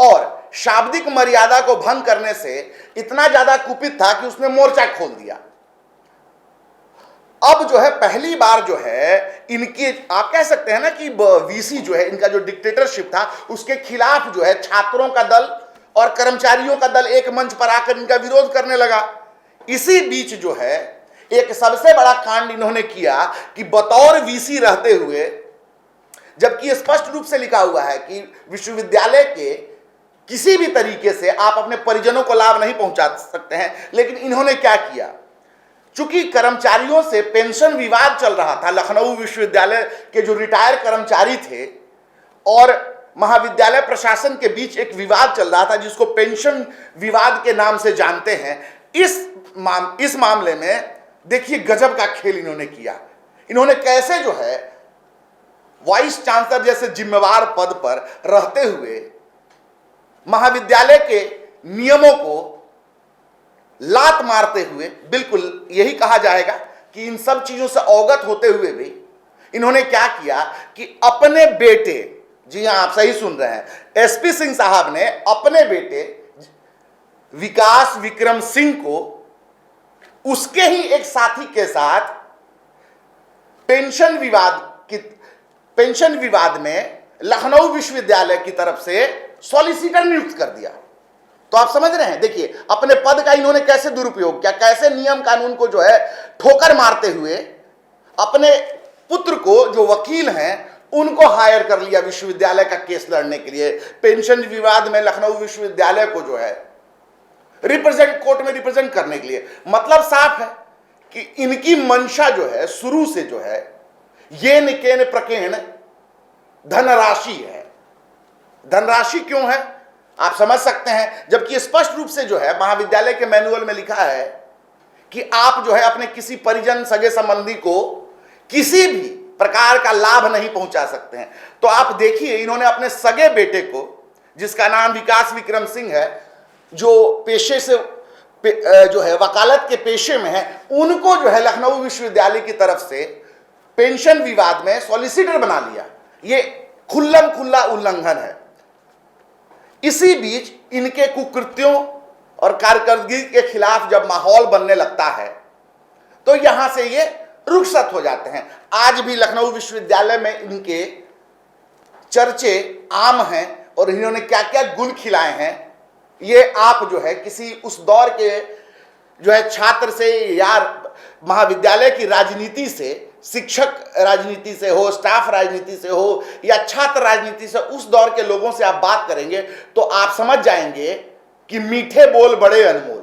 और शाब्दिक मर्यादा को भंग करने से इतना ज्यादा कुपित था कि उसने मोर्चा खोल दिया। अब जो है पहली बार जो है इनकी, आप कह सकते हैं ना कि वीसी जो है, इनका जो डिक्टेटरशिप था उसके खिलाफ जो है छात्रों का दल और कर्मचारियों का दल एक मंच पर आकर इनका विरोध करने लगा। इसी बीच जो है एक सबसे बड़ा कांड इन्होंने किया कि बतौर वीसी रहते हुए, जबकि स्पष्ट रूप से लिखा हुआ है कि विश्वविद्यालय के किसी भी तरीके से आप अपने परिजनों को लाभ नहीं पहुंचा सकते हैं, लेकिन इन्होंने क्या किया, चूंकि कर्मचारियों से पेंशन विवाद चल रहा था, लखनऊ विश्वविद्यालय के जो रिटायर कर्मचारी थे और महाविद्यालय प्रशासन के बीच एक विवाद चल रहा था जिसको पेंशन विवाद के नाम से जानते हैं। इस मामले में देखिए गजब का खेल इन्होंने किया। इन्होंने कैसे जो है वाइस चांसलर जैसे जिम्मेवार पद पर रहते हुए महाविद्यालय के नियमों को लात मारते हुए, बिल्कुल यही कहा जाएगा कि इन सब चीजों से अवगत होते हुए भी इन्होंने क्या किया कि अपने बेटे, जी हां आप सही सुन रहे हैं, एसपी सिंह साहब ने अपने बेटे विकास विक्रम सिंह को उसके ही एक साथी के साथ पेंशन विवाद में लखनऊ विश्वविद्यालय की तरफ से सॉलिसिटर नियुक्त कर दिया। तो आप समझ रहे हैं, देखिए अपने पद का इन्होंने कैसे दुरुपयोग किया, कैसे नियम कानून को जो है ठोकर मारते हुए अपने पुत्र को जो वकील हैं उनको हायर कर लिया विश्वविद्यालय का केस लड़ने के लिए। पेंशन विवाद में लखनऊ विश्वविद्यालय को जो है कोर्ट में रिप्रेजेंट करने के लिए। मतलब साफ है कि इनकी मंशा जो है शुरू से जो है ये निकेन प्रकेण धनराशि है। धनराशि क्यों है आप समझ सकते हैं, जबकि स्पष्ट रूप से जो है महाविद्यालय के मैनुअल में लिखा है कि आप जो है अपने किसी परिजन सगे संबंधी को किसी भी प्रकार का लाभ नहीं पहुंचा सकते हैं। तो आप देखिए इन्होंने अपने सगे बेटे को, जिसका नाम विकास विक्रम सिंह है, जो पेशे से जो है वकालत के पेशे में है, उनको जो है लखनऊ विश्वविद्यालय की तरफ से पेंशन विवाद में सॉलिसिटर बना लिया। ये खुल्लम खुल्ला उल्लंघन है। इसी बीच इनके कुकृत्यों और कारकर्दगी के खिलाफ जब माहौल बनने लगता है तो यहां से ये रुखसत हो जाते हैं। आज भी लखनऊ विश्वविद्यालय में इनके चर्चे आम हैं और इन्होंने क्या क्या गुल खिलाए हैं ये आप जो है किसी उस दौर के जो है छात्र से या महाविद्यालय की राजनीति से, शिक्षक राजनीति से हो, स्टाफ राजनीति से हो या छात्र राजनीति से, उस दौर के लोगों से आप बात करेंगे तो आप समझ जाएंगे कि मीठे बोल बड़े अनमोल।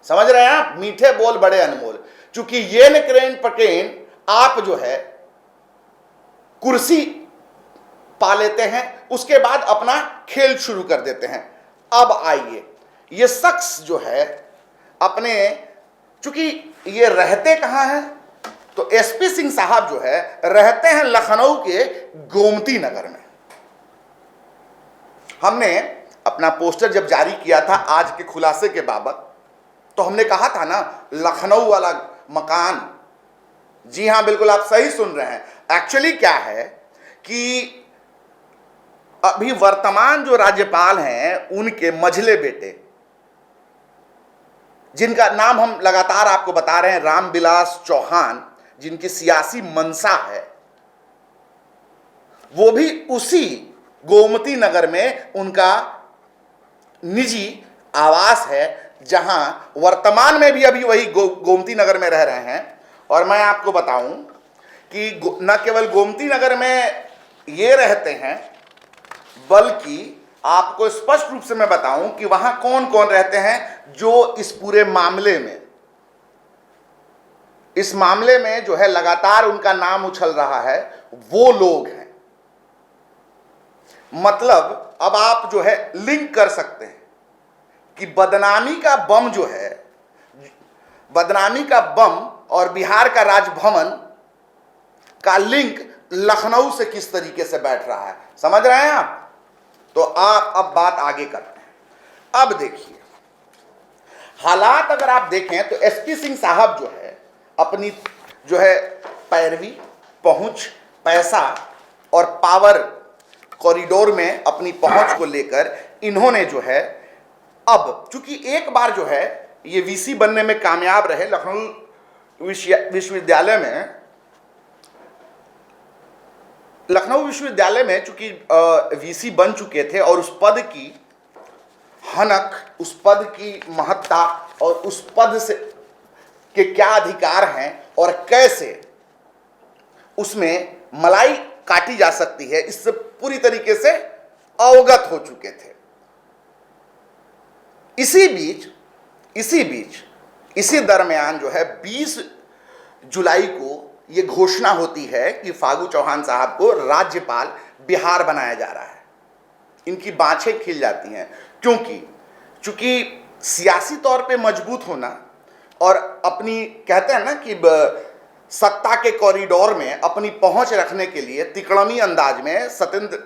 समझ रहे हैं आप, मीठे बोल बड़े अनमोल। चूंकि ये निकेन प्रकेण आप जो है कुर्सी पा लेते हैं, उसके बाद अपना खेल शुरू कर देते हैं। अब आइए, ये शख्स जो है अपने, चूंकि ये रहते कहां हैं, तो एसपी सिंह साहब जो है रहते हैं लखनऊ के गोमती नगर में। हमने अपना पोस्टर जब जारी किया था आज के खुलासे के बाबत, तो हमने कहा था ना लखनऊ वाला मकान। जी हां बिल्कुल आप सही सुन रहे हैं। एक्चुअली क्या है कि अभी वर्तमान जो राज्यपाल हैं उनके मझले बेटे, जिनका नाम हम लगातार आपको बता रहे हैं, रामविलास चौहान, जिनकी सियासी मंशा है, वो भी उसी गोमती नगर में उनका निजी आवास है, जहां वर्तमान में भी अभी वही गोमती नगर में रह रहे हैं। और मैं आपको बताऊं कि न केवल गोमती नगर में ये रहते हैं, बल्कि आपको स्पष्ट रूप से मैं बताऊं कि वहां कौन कौन रहते हैं जो इस पूरे मामले में जो है लगातार उनका नाम उछल रहा है, वो लोग हैं। मतलब अब आप जो है लिंक कर सकते हैं कि बदनामी का बम और बिहार का राजभवन का लिंक लखनऊ से किस तरीके से बैठ रहा है, समझ रहे हैं आप। तो आप अब बात आगे करते हैं। अब देखिए हालात अगर आप देखें तो एसपी सिंह साहब जो है अपनी जो है पैरवी, पहुंच, पैसा और पावर कॉरिडोर में अपनी पहुंच को लेकर इन्होंने जो है, अब चूंकि एक बार जो है ये वीसी बनने में कामयाब रहे लखनऊ विश्वविद्यालय में चूंकि वीसी बन चुके थे और उस पद की हनक, उस पद की महत्ता और उस पद से के क्या अधिकार हैं और कैसे उसमें मलाई काटी जा सकती है, इससे पूरी तरीके से अवगत हो चुके थे। इसी दरमियान जो है 20 जुलाई को यह घोषणा होती है कि फागू चौहान साहब को राज्यपाल बिहार बनाया जा रहा है। इनकी बाँछें खिल जाती हैं, चूंकि सियासी तौर पे मजबूत होना और अपनी, कहते हैं ना कि सत्ता के कॉरिडोर में अपनी पहुंच रखने के लिए तिकड़मी अंदाज में सत्येंद्र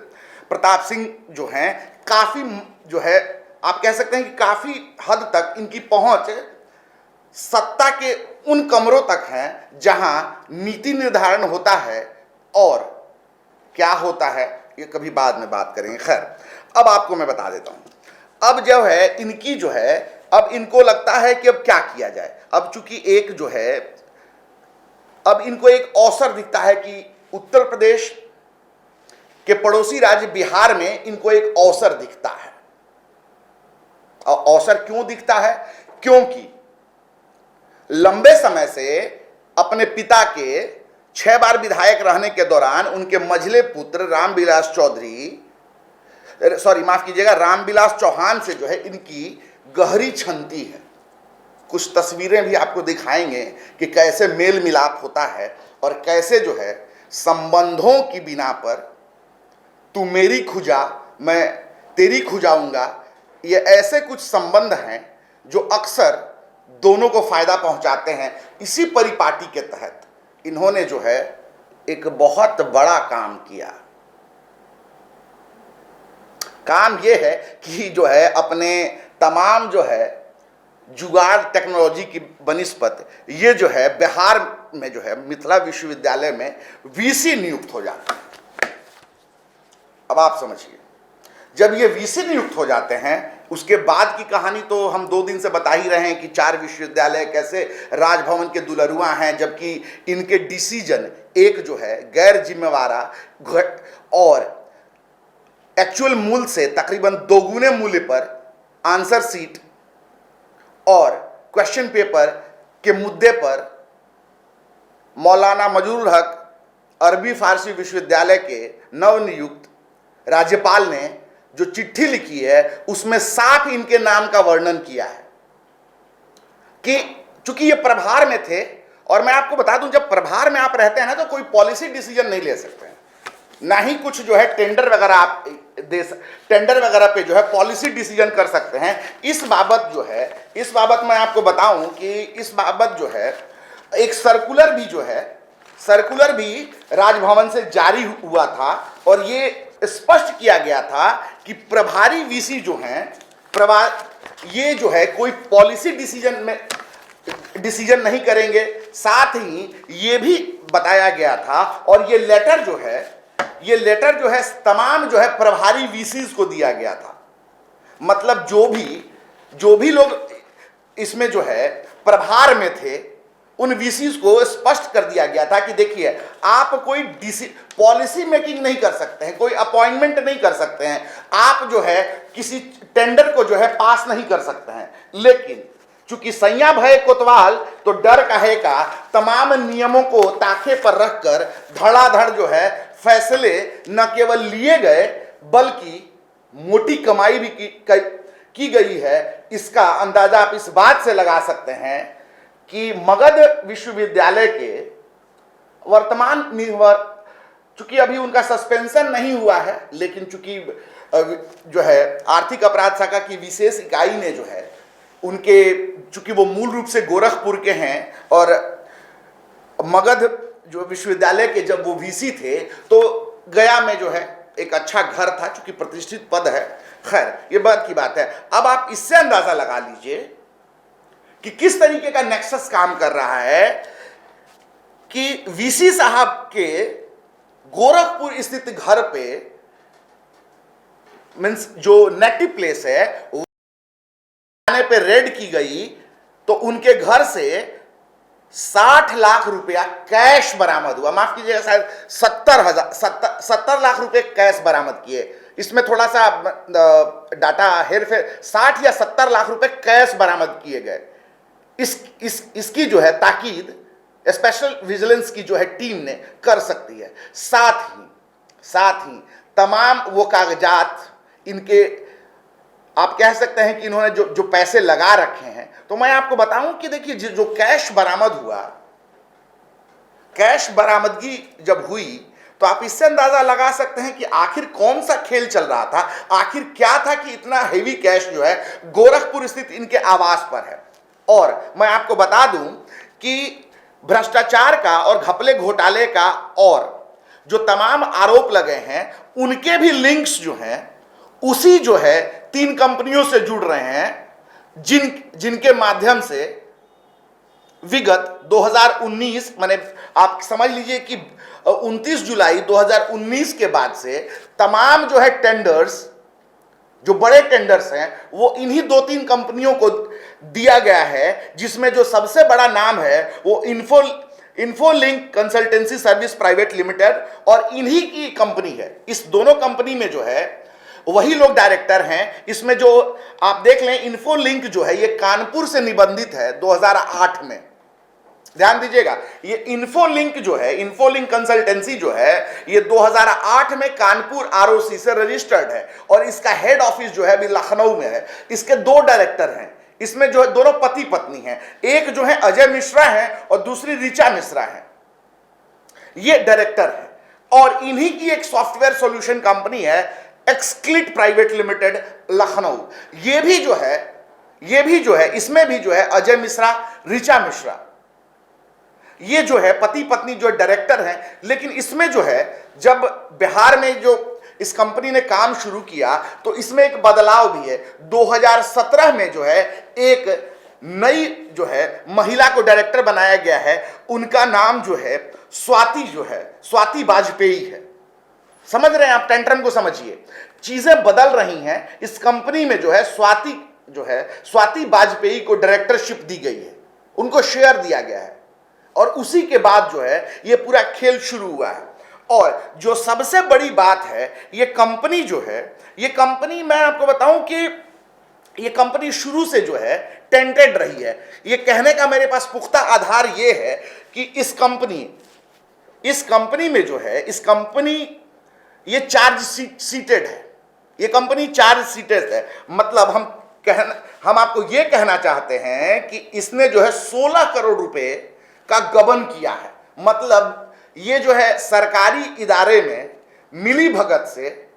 प्रताप सिंह जो हैं, काफ़ी जो है आप कह सकते हैं कि काफ़ी हद तक इनकी पहुंच सत्ता के उन कमरों तक है जहां नीति निर्धारण होता है और क्या होता है ये कभी बाद में बात करेंगे। खैर, अब आपको मैं बता देता हूं। अब जो है इनकी जो है, अब इनको लगता है कि अब क्या किया जाए। अब चूंकि एक जो है, अब इनको एक अवसर दिखता है कि उत्तर प्रदेश के पड़ोसी राज्य बिहार में इनको एक अवसर दिखता है। और अवसर क्यों दिखता है? क्योंकि लंबे समय से अपने पिता के 6 बार विधायक रहने के दौरान उनके मझले पुत्र रामविलास चौहान से जो है इनकी गहरी छंती है। कुछ तस्वीरें भी आपको दिखाएंगे कि कैसे मेल मिलाप होता है और कैसे जो है संबंधों की बिना पर तू मेरी खुजा मैं तेरी खुजाऊंगा, ये ऐसे कुछ संबंध हैं जो अक्सर दोनों को फायदा पहुंचाते हैं। इसी परिपाटी के तहत इन्होंने जो है एक बहुत बड़ा काम किया। काम यह है कि जो है अपने तमाम जो है जुगाड़ टेक्नोलॉजी की बनिस्पत ये जो है बिहार में जो है मिथिला विश्वविद्यालय में वीसी नियुक्त हो जाते हैं। अब आप समझिए, जब ये वीसी नियुक्त हो जाते हैं उसके बाद की कहानी तो हम 2 दिन से बता ही रहे हैं कि 4 विश्वविद्यालय कैसे राजभवन के दुलरुआ हैं, जबकि इनके डिसीजन एक जो है गैर जिम्मेवारा और एक्चुअल मूल्य से तकरीबन 2 गुने मूल्य पर आंसर सीट और क्वेश्चन पेपर के मुद्दे पर मौलाना मजरूल हक अरबी फारसी विश्वविद्यालय के नवनियुक्त राज्यपाल ने जो चिट्ठी लिखी है उसमें साफ इनके नाम का वर्णन किया है कि चूंकि ये प्रभार में थे, और मैं आपको बता दूं जब प्रभार में आप रहते हैं ना तो कोई पॉलिसी डिसीजन नहीं ले सकते हैं, ना ही कुछ जो है टेंडर वगैरह आप टेंडर वगैरह पे जो है पॉलिसी डिसीजन कर सकते हैं। इस बाबत मैं आपको बताऊं कि इस बाबत जो है एक सर्कुलर भी राजभवन से जारी हुआ था और ये स्पष्ट किया गया था कि प्रभारी वीसी जो हैं ये जो है कोई पॉलिसी डिसीजन नहीं करेंगे। साथ ही ये भी बताया गया था और ये लेटर जो है तमाम जो है प्रभारी वीसीज को दिया गया था। मतलब जो भी लोग इसमें जो है प्रभार में थे उन वीसीज को स्पष्ट कर दिया गया था कि देखिए आप कोई पॉलिसी मेकिंग नहीं कर सकते हैं, कोई अपॉइंटमेंट नहीं कर सकते हैं, आप जो है किसी टेंडर को जो है पास नहीं कर सकते हैं। लेकिन चूंकि सैया भय कोतवाल तो डर काहे का, तमाम नियमों को ताखे पर रखकर धड़ाधड़ जो है फैसले न केवल लिए गए बल्कि मोटी कमाई भी की गई है। इसका अंदाजा आप इस बात से लगा सकते हैं कि मगध विश्वविद्यालय के वर्तमान चूंकि अभी उनका सस्पेंशन नहीं हुआ है, लेकिन चूंकि जो है आर्थिक अपराध शाखा की विशेष इकाई ने जो है उनके, चूंकि वो मूल रूप से गोरखपुर के हैं और मगध जो विश्वविद्यालय के जब वो वीसी थे तो गया में जो है एक अच्छा घर था, चूंकि प्रतिष्ठित पद है। खैर, ये बात की बात है। अब आप इससे अंदाजा लगा लीजिए कि किस तरीके का नेक्सस काम कर रहा है कि वीसी साहब के गोरखपुर स्थित घर पे मींस जो नेटिव प्लेस है वहां पे रेड की गई तो उनके घर से 60 लाख रुपया कैश बरामद हुआ। माफ कीजिएगा, शायद 70 लाख रुपए कैश बरामद किए। इसमें थोड़ा सा डाटा हेरफेर, 60 या 70 लाख रुपए कैश बरामद किए गए। इसकी जो है ताकीद स्पेशल विजिलेंस की जो है टीम ने कर सकती है। साथ ही तमाम वो कागजात इनके, आप कह सकते हैं कि इन्होंने जो पैसे लगा रखे हैं। तो मैं आपको बताऊं कि देखिए जो कैश बरामद हुआ, कैश बरामदगी जब हुई तो आप इससे अंदाजा लगा सकते हैं कि आखिर कौन सा खेल चल रहा था, आखिर क्या था कि इतना हेवी कैश जो है गोरखपुर स्थित इनके आवास पर है। और मैं आपको बता दूं कि भ्रष्टाचार का और घपले घोटाले का और जो तमाम आरोप लगे हैं उनके भी लिंक्स जो हैं उसी जो है 3 कंपनियों से जुड़ रहे हैं जिनके माध्यम से विगत 2019 माने आप समझ लीजिए कि 29 जुलाई 2019 के बाद से तमाम जो है टेंडर्स, जो बड़े टेंडर्स हैं वो इन्हीं 2-3 कंपनियों को दिया गया है, जिसमें जो सबसे बड़ा नाम है वो इन्फोलिंक कंसल्टेंसी सर्विस प्राइवेट लिमिटेड और इन्हीं की कंपनी है। इस दोनों कंपनी में जो है वही लोग डायरेक्टर हैं। इसमें जो आप देख लें इन्फोलिंक जो है ये कानपुर से निबंधित है 2008 में, ध्यान दीजिएगा। ये इन्फोलिंक जो है, इन्फोलिंक कंसल्टेंसी जो है ये 2008 में कानपुर आरओसी से रजिस्टर्ड है और इसका हेड ऑफिस जो है अभी लखनऊ में है। इसके 2 डायरेक्टर हैं, इसमें जो है दोनों पति पत्नी हैं, एक जो है अजय मिश्रा है और दूसरी ऋचा मिश्रा है, ये डायरेक्टर है। और इन्हीं की एक सॉफ्टवेयर सॉल्यूशन कंपनी है एक्सक्लिट प्राइवेट लिमिटेड लखनऊ। ये भी जो है इसमें भी जो है अजय मिश्रा, ऋचा मिश्रा, ये जो है पति पत्नी जो डायरेक्टर हैं। लेकिन इसमें जो है जब बिहार में जो इस कंपनी ने काम शुरू किया तो इसमें एक बदलाव भी है। 2017 में जो है एक नई जो है महिला को डायरेक्टर बनाया गया है, उनका नाम जो है स्वाति वाजपेयी है। समझ रहे हैं आप, टेंट्रम को समझिए, चीजें बदल रही हैं। इस कंपनी में जो है स्वाति वाजपेयी को डायरेक्टरशिप दी गई है, उनको शेयर दिया गया है और उसी के बाद जो है ये पूरा खेल शुरू हुआ है। और जो सबसे बड़ी बात है, ये कंपनी जो है, ये कंपनी मैं आपको बताऊं कि ये कंपनी शुरू से जो है टेंटेड रही है। ये कहने का मेरे पास पुख्ता आधार ये है कि इस कंपनी में जो है, इस कंपनी ये चार्ज सीटेड है, ये कंपनी चार्ज सीटेड है। मतलब हम आपको ये कहना चाहते हैं कि इसने जो है 16 करोड़ रुपए का गबन किया है। मतलब ये जो है सरकारी इदारे में मिली भगत से,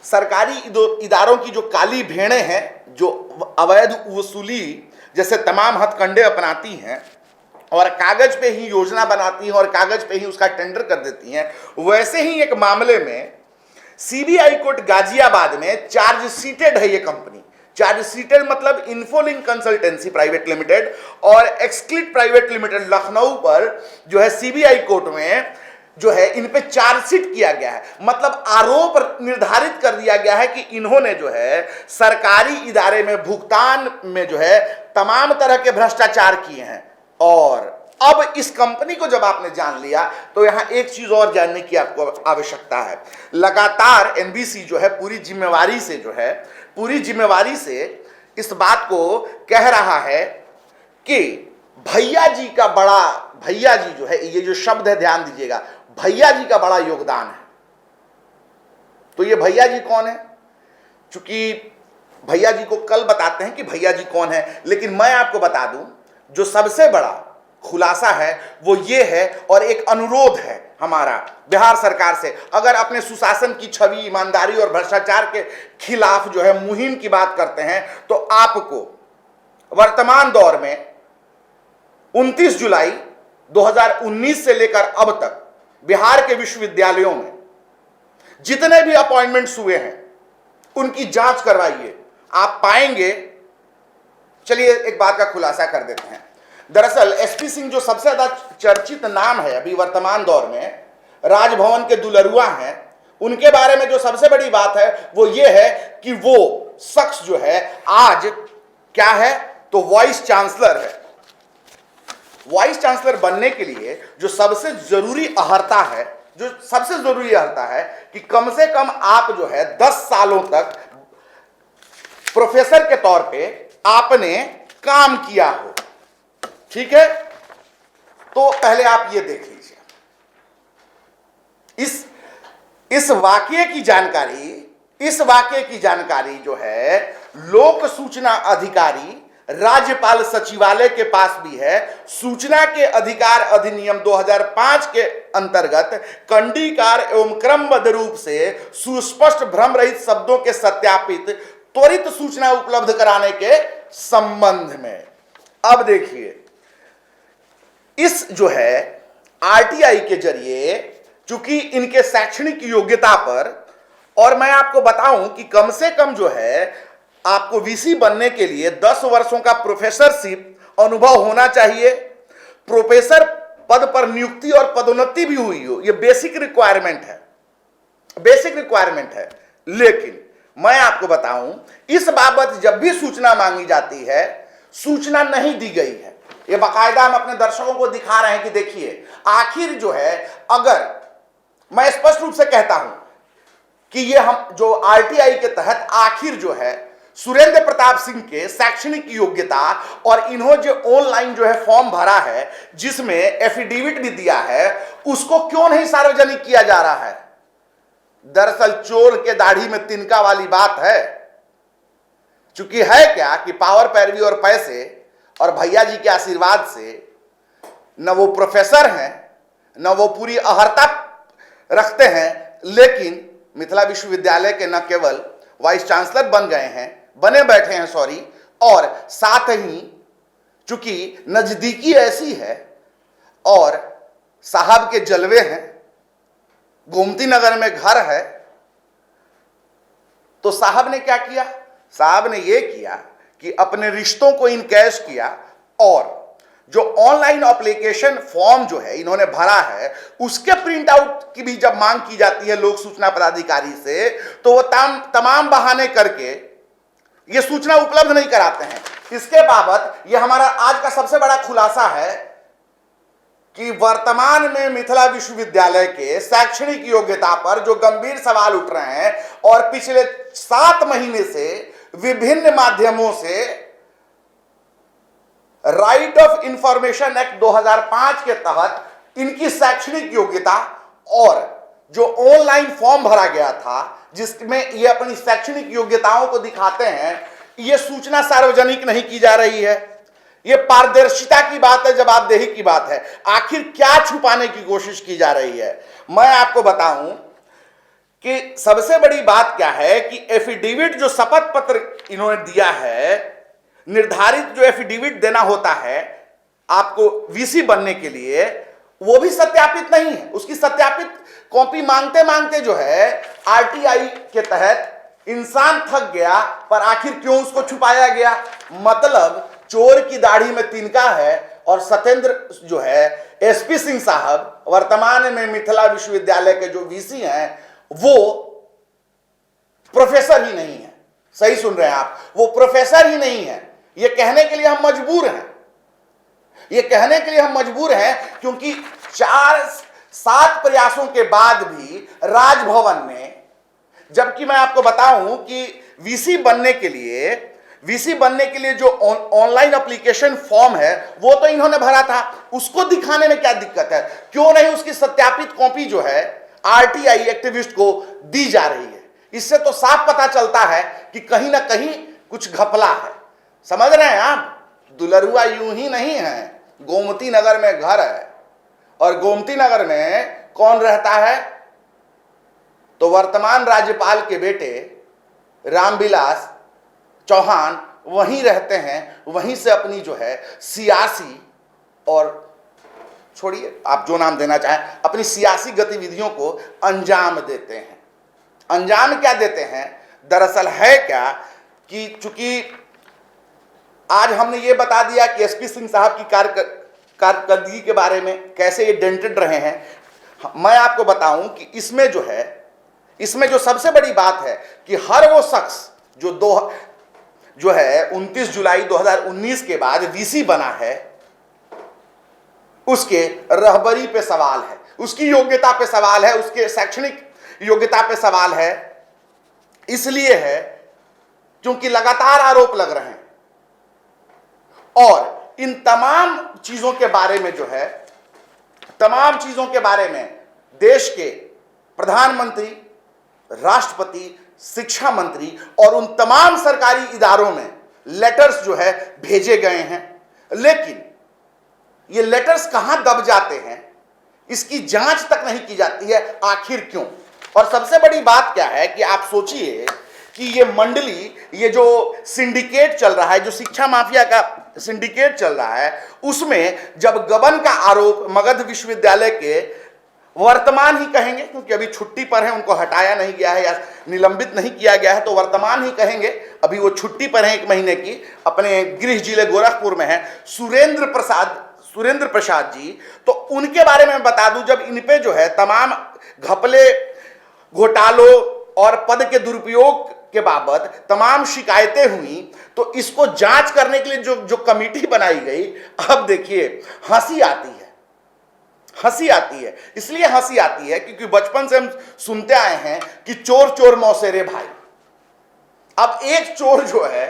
सरकारी इदारों की जो काली भेड़ें हैं, जो अवैध वसूली जैसे तमाम हथकंडे अपनाती हैं और कागज पे ही योजना बनाती हैं और कागज पे ही उसका टेंडर कर देती हैं, वैसे ही एक मामले में सीबीआई कोर्ट गाजियाबाद में चार्ज सीटेड है ये कंपनी। चार्ज सीटेड मतलब इन्फोलिंक कंसल्टेंसी प्राइवेट लिमिटेड और एक्सक्लिट प्राइवेट लिमिटेड लखनऊ पर जो है सीबीआई कोर्ट में जो है इन पे चार्जशीट किया गया है। मतलब आरोप निर्धारित कर दिया गया है कि इन्होंने जो है सरकारी इदारे में भुगतान में जो है तमाम तरह के भ्रष्टाचार किए हैं। और अब इस कंपनी को जब आपने जान लिया तो यहां एक चीज और जानने की आपको आवश्यकता है। लगातार एनबीसी जो है पूरी जिम्मेवारी से इस बात को कह रहा है कि भैया जी जो है, ये जो शब्द है ध्यान दीजिएगा, भैया जी का बड़ा योगदान है। तो ये भैया जी कौन है? चूंकि भैया जी को कल बताते हैं कि भैया जी कौन है, लेकिन मैं आपको बता दूं जो सबसे बड़ा खुलासा है वो ये है और एक अनुरोध है हमारा बिहार सरकार से। अगर अपने सुशासन की छवि, ईमानदारी और भ्रष्टाचार के खिलाफ जो है मुहिम की बात करते हैं तो आपको वर्तमान दौर में 29 जुलाई 2019 से लेकर अब तक बिहार के विश्वविद्यालयों में जितने भी अपॉइंटमेंट्स हुए हैं उनकी जांच करवाइए, आप पाएंगे। चलिए एक बात का खुलासा कर देते हैं। दरअसल एसपी सिंह जो सबसे ज्यादा चर्चित नाम है अभी वर्तमान दौर में, राजभवन के दुलरुआ हैं, उनके बारे में जो सबसे बड़ी बात है वो ये है कि वो शख्स जो है आज क्या है तो वाइस चांसलर है। वाइस चांसलर बनने के लिए जो सबसे जरूरी अहर्ता है कि कम से कम आप जो है 10 सालों तक प्रोफेसर के तौर पे आपने काम किया हो। ठीक है, तो पहले आप ये देख लीजिए। इस वाकये की जानकारी जो है लोक सूचना अधिकारी राज्यपाल सचिवालय के पास भी है। सूचना के अधिकार अधिनियम 2005 के अंतर्गत कंडीकार एवं क्रमबद्ध रूप से सुस्पष्ट भ्रम रहित शब्दों के सत्यापित त्वरित सूचना उपलब्ध कराने के संबंध में। अब देखिए, इस जो है आरटीआई के जरिए, चूंकि इनके शैक्षणिक योग्यता पर, और मैं आपको बताऊं कि कम से कम जो है आपको वीसी बनने के लिए 10 वर्षों का प्रोफेसरशिप अनुभव होना चाहिए, प्रोफेसर पद पर नियुक्ति और पदोन्नति भी हुई हो, यह बेसिक रिक्वायरमेंट है, बेसिक रिक्वायरमेंट है। लेकिन मैं आपको बताऊं, इस बाबत जब भी सूचना मांगी जाती है, सूचना नहीं दी गई है। ये बाकायदा हम अपने दर्शकों को दिखा रहे हैं कि देखिए, आखिर जो है, अगर मैं स्पष्ट रूप से कहता हूं कि ये हम जो आरटीआई के तहत आखिर जो है सुरेंद्र प्रताप सिंह के शैक्षणिक योग्यता, और इन्होंने जो ऑनलाइन जो है फॉर्म भरा है जिसमें एफिडेविट भी दिया है, उसको क्यों नहीं सार्वजनिक किया जा रहा है? दरअसल चोर के दाढ़ी में तिनका वाली बात है। चूंकि है क्या कि पावर, पैरवी और पैसे और भैया जी के आशीर्वाद से न वो प्रोफेसर हैं, न वो पूरी अहर्ता रखते हैं, लेकिन मिथिला विश्वविद्यालय के न केवल वाइस चांसलर बन गए हैं, बने बैठे हैं, सॉरी, और साथ ही चूंकि नजदीकी ऐसी है और साहब के जलवे हैं, गोमती नगर में घर है, तो साहब ने क्या किया? साहब ने यह किया कि अपने रिश्तों को इनकैश किया, और जो ऑनलाइन एप्लीकेशन फॉर्म जो है इन्होंने भरा है, उसके प्रिंट आउट की भी जब मांग की जाती है लोक सूचना पदाधिकारी से, तो वो तमाम बहाने करके ये सूचना उपलब्ध नहीं कराते हैं। इसके बाबत ये हमारा आज का सबसे बड़ा खुलासा है कि वर्तमान में मिथिला विश्वविद्यालय के शैक्षणिक योग्यता पर जो गंभीर सवाल उठ रहे हैं, और पिछले 7 महीने से विभिन्न माध्यमों से राइट ऑफ इंफॉर्मेशन एक्ट 2005 के तहत इनकी शैक्षणिक योग्यता और जो ऑनलाइन फॉर्म भरा गया था जिसमें ये अपनी शैक्षणिक योग्यताओं को दिखाते हैं, ये सूचना सार्वजनिक नहीं की जा रही है। ये पारदर्शिता की बात है, जवाबदेही की बात है। आखिर क्या छुपाने की कोशिश की जा रही है? मैं आपको बताऊं कि सबसे बड़ी बात क्या है कि एफिडेविट जो शपथ पत्र इन्होंने दिया है, निर्धारित जो एफिडेविट देना होता है आपको वीसी बनने के लिए, वो भी सत्यापित नहीं है। उसकी सत्यापित कॉपी मांगते मांगते जो है आरटीआई के तहत इंसान थक गया, पर आखिर क्यों उसको छुपाया गया? मतलब चोर की दाढ़ी में तिनका है, और सत्येंद्र जो है एसपी सिंह साहब वर्तमान में मिथिला विश्वविद्यालय के जो वीसी हैं, वो प्रोफेसर ही नहीं है। सही सुन रहे हैं आप, वो प्रोफेसर ही नहीं है। ये कहने के लिए हम मजबूर हैं, ये कहने के लिए हम मजबूर हैं, क्योंकि 4-7 प्रयासों के बाद भी राजभवन ने, जबकि मैं आपको बताऊं कि वीसी बनने के लिए जो ऑनलाइन एप्लीकेशन फॉर्म है वो तो इन्होंने भरा था, उसको दिखाने में क्या दिक्कत है? क्यों नहीं उसकी सत्यापित कॉपी जो है आरटीआई एक्टिविस्ट को दी जा रही है? इससे तो साफ पता चलता है कि कहीं ना कहीं कुछ घपला है। समझ रहे हैं आप? दुलरुआ यूं ही नहीं है। गोमती नगर में घर है, और गोमती नगर में कौन रहता है? तो वर्तमान राज्यपाल के बेटे रामविलास चौहान वहीं रहते हैं, वहीं से अपनी जो है सियासी, और छोड़िए आप जो नाम देना चाहें, अपनी सियासी गतिविधियों को अंजाम देते हैं। अंजाम क्या देते हैं? दरअसल है क्या कि चूंकि आज हमने ये बता दिया कि एसपी सिंह साहब की कारकर्दगी के बारे में, कैसे ये डेंटेड रहे हैं। मैं आपको बताऊं कि इसमें जो सबसे बड़ी बात है कि हर वो शख्स जो है 29 जुलाई 2019 के बाद वीसी बना है, उसके रहबरी पे सवाल है, उसकी योग्यता पे सवाल है, उसके शैक्षणिक योग्यता पे सवाल है। इसलिए है क्योंकि लगातार आरोप लग रहे हैं, और इन तमाम चीजों के बारे में जो है, तमाम चीजों के बारे में देश के प्रधानमंत्री, राष्ट्रपति, शिक्षा मंत्री और उन तमाम सरकारी इदारों में लेटर्स जो है भेजे गए हैं। लेकिन ये लेटर्स कहां दब जाते हैं, इसकी जांच तक नहीं की जाती है। आखिर क्यों? और सबसे बड़ी बात क्या है कि आप सोचिए कि ये मंडली, ये जो सिंडिकेट चल रहा है, जो शिक्षा माफिया का सिंडिकेट चल रहा है, उसमें जब गबन का आरोप मगध विश्वविद्यालय के वर्तमान ही कहेंगे, क्योंकि अभी छुट्टी पर है, उनको हटाया नहीं गया है या निलंबित नहीं किया गया है, तो वर्तमान ही कहेंगे, अभी वो छुट्टी पर है 1 महीने की, अपने गृह जिले गोरखपुर में है, सुरेंद्र प्रसाद जी। तो उनके बारे में बता दूं, जब इन पे जो है तमाम घपले, घोटालों और पद के दुरुपयोग के बाबत तमाम शिकायतें हुई, तो इसको जांच करने के लिए जो कमेटी बनाई गई, अब देखिए हंसी आती है। इसलिए हंसी आती है क्योंकि बचपन से हम सुनते आए हैं कि चोर चोर मौसेरे भाई। अब एक चोर जो है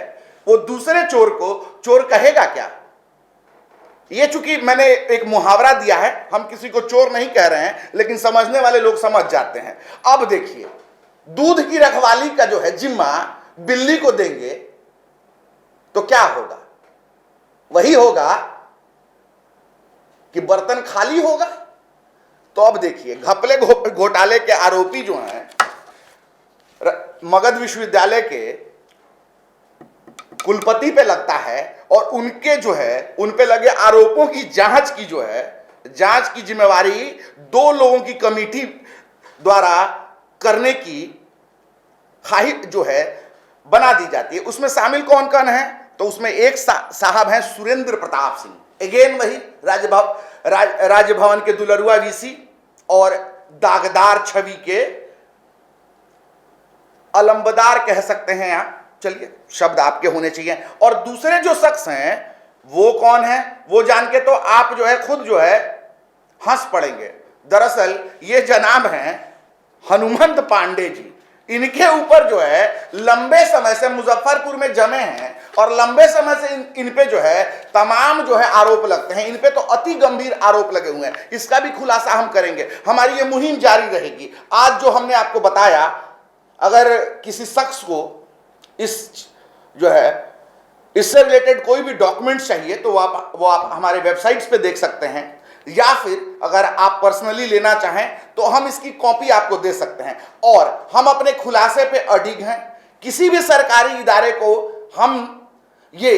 वो दूसरे चोर को चोर कहेगा क्या? ये चूंकि मैंने एक मुहावरा दिया है, हम किसी को चोर नहीं कह रहे हैं, लेकिन समझने वाले लोग समझ जाते हैं। अब देखिए, दूध की रखवाली का जो है जिम्मा बिल्ली को देंगे तो क्या होगा? वही होगा कि बर्तन खाली होगा। तो अब देखिए, घपले घोटाले के आरोपी जो हैं मगध विश्वविद्यालय के कुलपति पे लगता है, और उनके जो है उन पे लगे आरोपों की जांच की जिम्मेवारी 2 लोगों की कमेटी द्वारा करने की ख्वाहिश जो है बना दी जाती है। उसमें शामिल कौन कौन है? तो उसमें एक साहब हैं सुरेंद्र प्रताप सिंह, अगेन वही राजभवन के दुलरुआ वीसी और दागदार छवि के अलंबदार कह सकते हैं, यहां चलिए शब्द आपके होने चाहिए। और दूसरे जो शख्स हैं वो कौन है, वो जान के तो आप जो है खुद जो है हंस पड़ेंगे। दरअसल ये जनाब हैं हनुमंत पांडे जी। इनके ऊपर जो है लंबे समय से मुजफ्फरपुर में जमे हैं और लंबे समय से इन पे जो है तमाम जो है आरोप लगते हैं। इन पे तो अति गंभीर आरोप लगे हुए हैं, इसका भी खुलासा हम करेंगे। हमारी ये मुहिम जारी रहेगी। आज जो हमने आपको बताया, अगर किसी शख्स को इससे रिलेटेड कोई भी डॉक्यूमेंट चाहिए तो वो आप हमारे वेबसाइट्स पे देख सकते हैं, या फिर अगर आप पर्सनली लेना चाहें तो हम इसकी कॉपी आपको दे सकते हैं। और हम अपने खुलासे पे अडिग हैं। किसी भी सरकारी इदारे को हम ये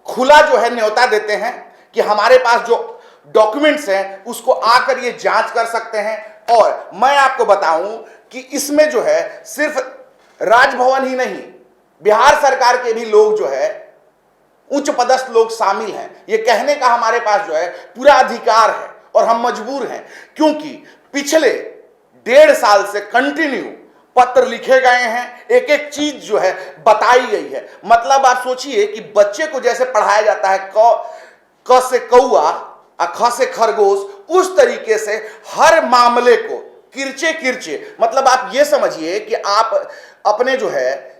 खुला जो है न्योता देते हैं कि हमारे पास जो डॉक्यूमेंट्स हैं उसको आकर ये जांच कर सकते हैं। और मैं आपको बताऊं कि इसमें जो है सिर्फ राजभवन ही नहीं, बिहार सरकार के भी लोग जो है उच्च पदस्थ लोग शामिल हैं। ये कहने का हमारे पास जो है पूरा अधिकार है और हम मजबूर हैं, क्योंकि पिछले 1.5 साल से कंटिन्यू पत्र लिखे गए हैं, एक एक चीज जो है बताई गई है। मतलब आप सोचिए कि बच्चे को जैसे पढ़ाया जाता है क से कौआ और ख से खरगोश, उस तरीके से हर मामले को किरचे मतलब आप ये समझिए कि आप अपने जो है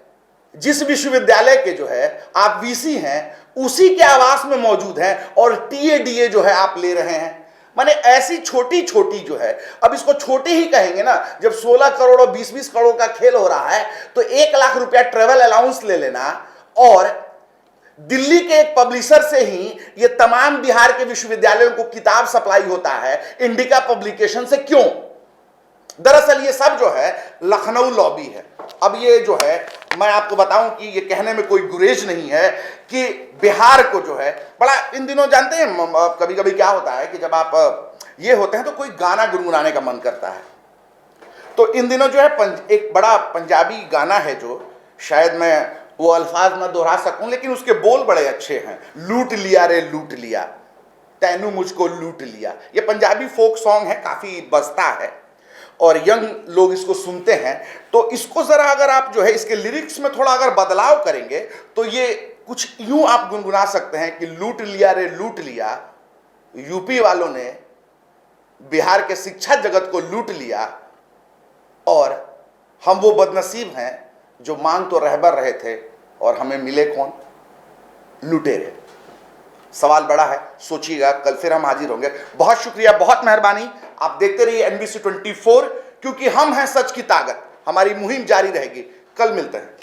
जिस विश्वविद्यालय के जो है आप वीसी हैं उसी के आवास में मौजूद हैं और टीएडीए जो है आप ले रहे हैं। माने ऐसी छोटी जो है, अब इसको छोटी ही कहेंगे ना, जब 16 करोड़ और 20 करोड़ का खेल हो रहा है तो 1 लाख रुपया ट्रेवल अलाउंस ले लेना और दिल्ली के एक पब्लिशर से ही ये तमाम बिहार के विश्वविद्यालयों को किताब सप्लाई होता है इंडिका पब्लिकेशन से, क्यों? दरअसल ये सब जो है लखनऊ लॉबी है। अब ये जो है मैं आपको बताऊं कि ये कहने में कोई गुरेज नहीं है कि बिहार को जो है बड़ा, इन दिनों जानते हैं कभी कभी क्या होता है कि जब आप ये होते हैं तो कोई गाना गुनगुनाने का मन करता है। तो इन दिनों जो है एक बड़ा पंजाबी गाना है जो शायद मैं वो अल्फाज ना दोहरा सकूं, लेकिन उसके बोल बड़े अच्छे हैं। लूट लिया रे लूट लिया, तैनू मुझको लूट लिया। ये पंजाबी फोक सॉन्ग है, काफी बजता है और यंग लोग इसको सुनते हैं। तो इसको जरा अगर आप जो है इसके लिरिक्स में थोड़ा अगर बदलाव करेंगे तो ये कुछ यूं आप गुनगुना सकते हैं कि लूट लिया रे लूट लिया, यूपी वालों ने बिहार के शिक्षा जगत को लूट लिया और हम वो बदनसीब हैं जो मांग तो रहबर रहे थे और हमें मिले कौन? लुटेरे। सवाल बड़ा है, सोचिएगा। कल फिर हम हाजिर होंगे। बहुत शुक्रिया, बहुत मेहरबानी। आप देखते रहिए NBC 24, क्योंकि हम हैं सच की ताकत। हमारी मुहिम जारी रहेगी। कल मिलते हैं।